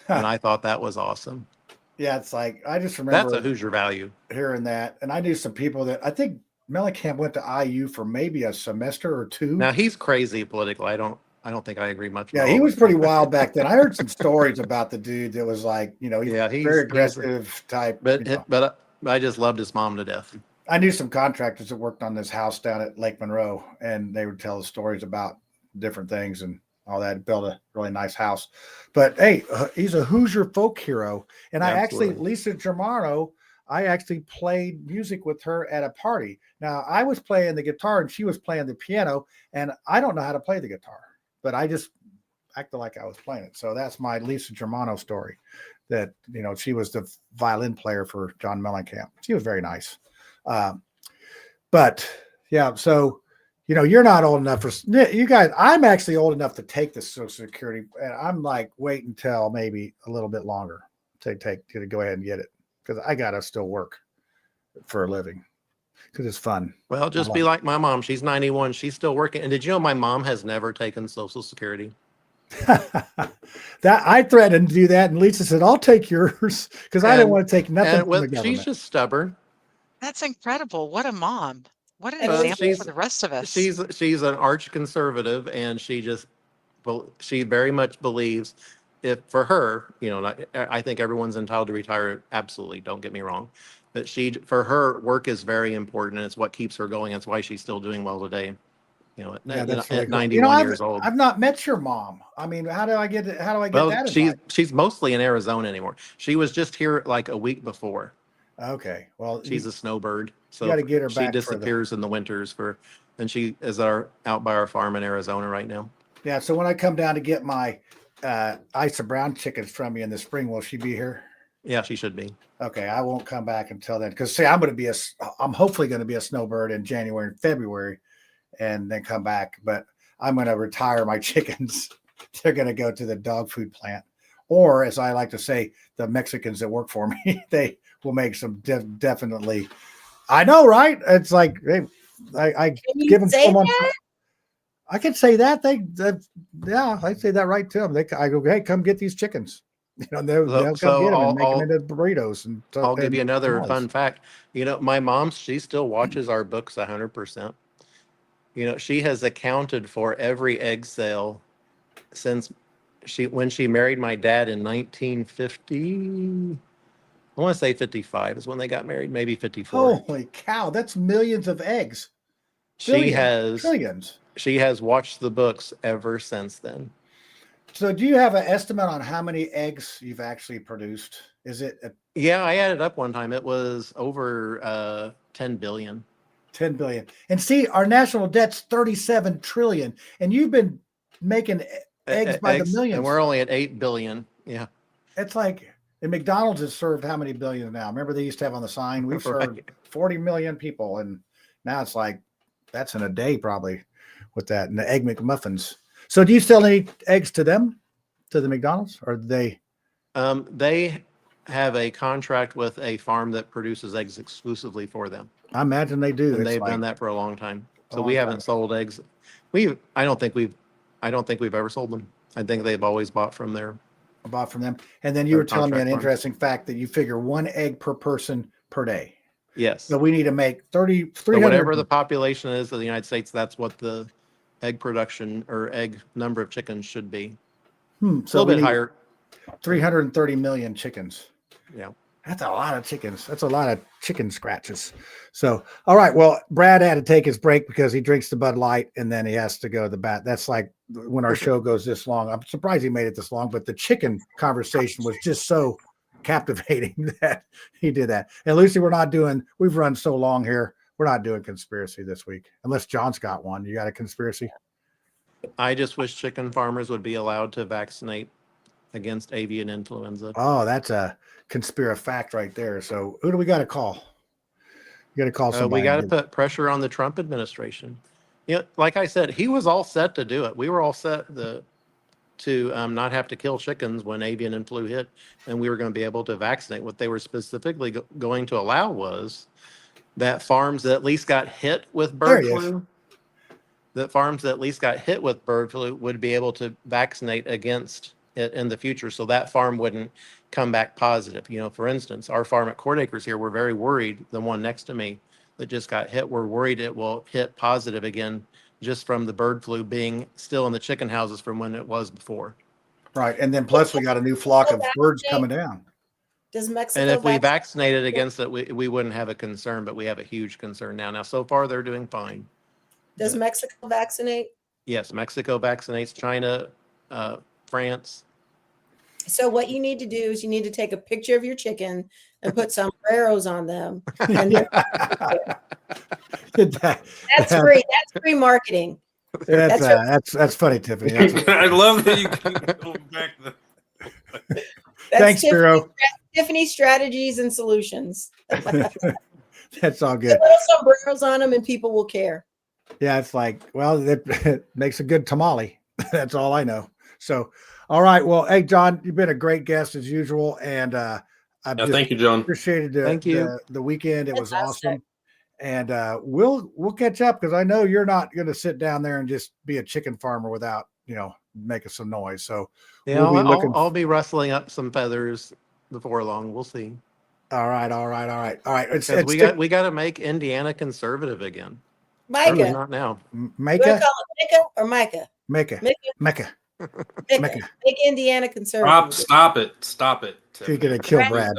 And I thought that was awesome. Yeah, it's like, I just remember that's a Hoosier value. Hearing that. And I knew some people that, I think Mellencamp went to IU for maybe a semester or two. Now he's crazy politically. I don't think I agree much. Yeah, he was pretty wild back then. I heard some stories about the dude that was like, he's very aggressive type. But I just loved his mom to death. I knew some contractors that worked on this house down at Lake Monroe, and they would tell the stories about different things and all that. Built a really nice house. But hey, he's a Hoosier folk hero. And Lisa Germano, I actually played music with her at a party. Now, I was playing the guitar and she was playing the piano, and I don't know how to play the guitar, but I just acted like I was playing it. So that's my Lisa Germano story, that, she was the violin player for John Mellencamp. She was very nice. But yeah, so, you're not old enough for you guys. I'm actually old enough to take the Social Security, and I'm like, wait until maybe a little bit longer to go ahead and get it, because I got to still work for a living because it's fun. Well, just be like my mom. She's 91. She's still working. And did you know my mom has never taken Social Security? That I threatened to do that, and Lisa said, "I'll take yours," because I didn't want to take nothing from the government. She's just stubborn. That's incredible. What a mom. What an example for the rest of us. She's an arch conservative, and she very much believes, if for her, I think everyone's entitled to retire. Absolutely, don't get me wrong, but for her, work is very important, and it's what keeps her going. That's why she's still doing well today. At 91 years old. I've not met your mom. I mean, how do I get that? She's mostly in Arizona anymore. She was just here like a week before. Okay, well, she's a snowbird, so you got to get her back. She disappears in the winters and she is out by our farm in Arizona right now. Yeah, so when I come down to get my Isa Brown chickens from you in the spring, will she be here? Yeah, she should be. Okay, I won't come back until then, because I'm hopefully going to be a snowbird in January and February, and then come back. But I'm going to retire my chickens. They're going to go to the dog food plant, or as I like to say, the Mexicans that work for me, they will make some definitely. I know, right? It's like, hey, I give them so much. I can say that. I say that right to them. I go, hey, come get these chickens. They'll come get them and make them into burritos. And I'll give you another fun fact. My mom, she still watches our books 100%. She has accounted for every egg sale since when she married my dad in 1950. I want to say 55 is when they got married, maybe 54. Holy cow, that's millions of eggs. Trillions. She has watched the books ever since then. So do you have an estimate on how many eggs you've actually produced? Is it? Yeah, I added up one time. It was over 10 billion. 10 billion. And see, our national debt's 37 trillion. And you've been making eggs by the millions. And we're only at 8 billion. Yeah. It's like, and McDonald's has served how many billions now? Remember they used to have on the sign, we've served 40 million people. And now it's like, that's in a day probably with that. And the Egg McMuffins. So do you sell any eggs to them, to the McDonald's, or do they? have a contract with a farm that produces eggs exclusively for them. I imagine they do. And It's they've like done that for a long time. a So long we time. haven't sold eggs. I don't think we've ever sold them. I think they've always bought from their. Bought from them. And then you Their were telling me an contract farms. interesting fact that you figure 1 egg per person per day. Yes. So we need to make 300. So whatever the population is of the United States, that's what the egg production or egg number of chickens should be. So a little we bit need higher. 330 million chickens. Yeah. That's a lot of chickens. That's a lot of chicken scratches. So, all right. Well, Brad had to take his break because he drinks the Bud Light and then he has to go to the bat. That's like when our show goes this long. I'm surprised he made it this long, but the chicken conversation was just so captivating that he did that. And Lucy, we've run so long here. We're not doing conspiracy this week, unless John's got one. You got a conspiracy? I just wish chicken farmers would be allowed to vaccinate against avian influenza. Oh, that's a conspiracy fact right there. So who do we got to call? You got to call somebody. We got to put pressure on the Trump administration. You know, like I said, he was all set to do it. We were all set to not have to kill chickens when avian and flu hit, and we were going to be able to vaccinate. What they were specifically going to allow was that farms that at least got hit with bird flu, would be able to vaccinate against it in the future, so that farm wouldn't come back positive. You know, for instance, our farm at Court Acres here, we're very worried. The one next to me that just got hit, we're worried it will hit positive again just from the bird flu being still in the chicken houses from when it was before. Right. And then plus we got a new flock of birds coming down. Does Mexico? And if we vaccinated against it, we wouldn't have a concern, but we have a huge concern now. Now, so far, they're doing fine. Does Mexico vaccinate? Yes, Mexico vaccinates, China, France. So what you need to do is you need to take a picture of your chicken and put sombreros on them. And that's free. That's free marketing. That's funny, Tiffany. I love that you keep going back to Thanks, Spiro. Tiffany Strategies and Solutions. That's all good. Put little sombreros on them and people will care. Yeah, it's like, well, it makes a good tamale. That's all I know. So, all right. Well, hey, John, you've been a great guest as usual. And thank you, John. Appreciated the weekend. It was Fantastic. awesome. And we'll catch up because I know you're not going to sit down there and just be a chicken farmer without, making some noise. So yeah, I'll be rustling up some feathers before long. We'll see. All right. We got to make Indiana conservative again. Micah. Not now. Micah? You want to call it Micah or Micah? Mecca. Make Indiana conservative. Stop it. You're going to kill Brad.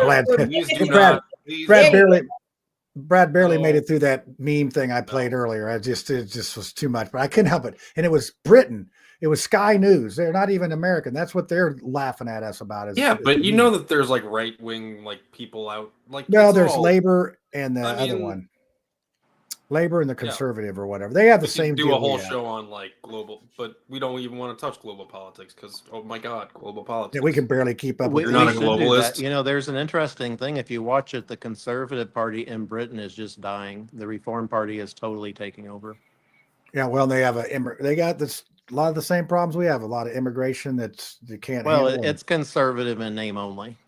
Brad barely made it through that meme thing I played earlier. It just was too much, but I couldn't help it. And it was Britain. It was Sky News. They're not even American. That's what they're laughing at us about. But you know that there's like right wing people out like. No, there's Labor and the other one. Labor and the Conservative or whatever. They have the same. Do a whole show on like global, but we don't even want to touch global politics because oh my god, global politics. Yeah, we can barely keep up. You're not a globalist. There's an interesting thing. If you watch it, the Conservative Party in Britain is just dying. The Reform Party is totally taking over. Yeah, well, they got a lot of the same problems we have. A lot of immigration they can't. Well, it's conservative in name only.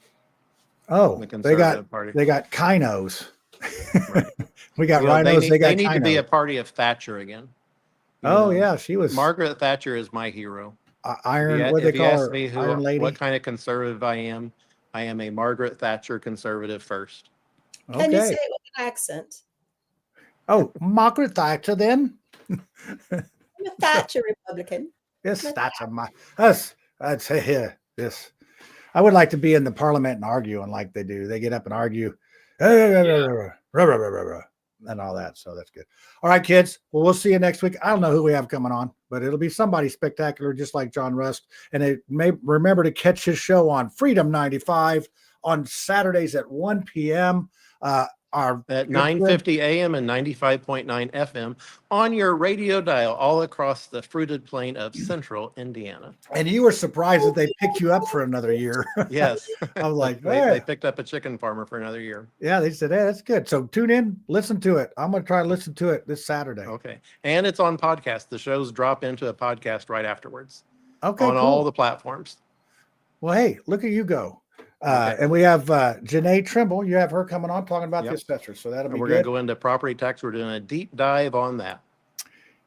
Oh, the they got Party. They got kinos. Right. We got rhinos. They need to be a party of Thatcher again. Yeah, she was. Margaret Thatcher is my hero. Iron. What they call her? Me Iron Lady. What kind of conservative I am a Margaret Thatcher conservative first. Okay. Can you say it with an accent? Oh, Margaret Thatcher then. I'm a Thatcher Republican. Yes, Thatcher. I'd say here. Yes, I would like to be in the parliament and arguing like they do. They get up and argue. And all that. So that's good. All right, kids. Well, we'll see you next week. I don't know who we have coming on, but it'll be somebody spectacular, just like John Rust. And remember to catch his show on Freedom 95 on Saturdays at 1 p.m. At 9:50 a.m. and 95.9 FM on your radio dial all across the fruited plain of central Indiana. And you were surprised that they picked you up for another year. Yes. I was like, they picked up a chicken farmer for another year. Yeah, they said, hey, that's good. So tune in, listen to it. I'm going to try to listen to it this Saturday. Okay. And it's on podcast. The shows drop into a podcast right afterwards. Okay. On all the platforms. Well, hey, look at you go. And we have Janae Trimble. You have her coming on talking about Yep. the assessors. So that'll be We're good. going to go into property tax. We're doing a deep dive on that.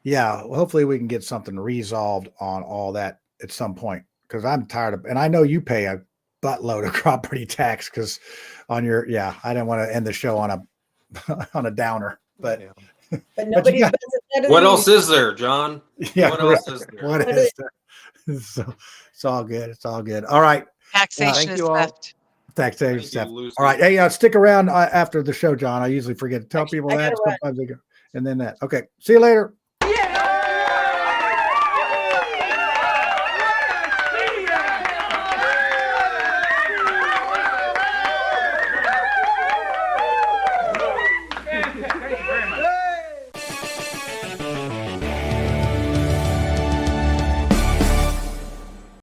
Yeah, well, hopefully we can get something resolved on all that at some point, because I'm tired of, and I know you pay a buttload of property tax because on your, I didn't want to end the show on a on a downer, but nobody does it better What than else you. is there, John? Yeah, What else is there? What is there? So it's all good. It's all good. All right. Taxation is theft. Taxation Thank stuff. you, Lucy. All right. Hey, stick around after the show, John. I usually forget to tell people I that gotta run. sometimes they go, and then that. Okay. See you later.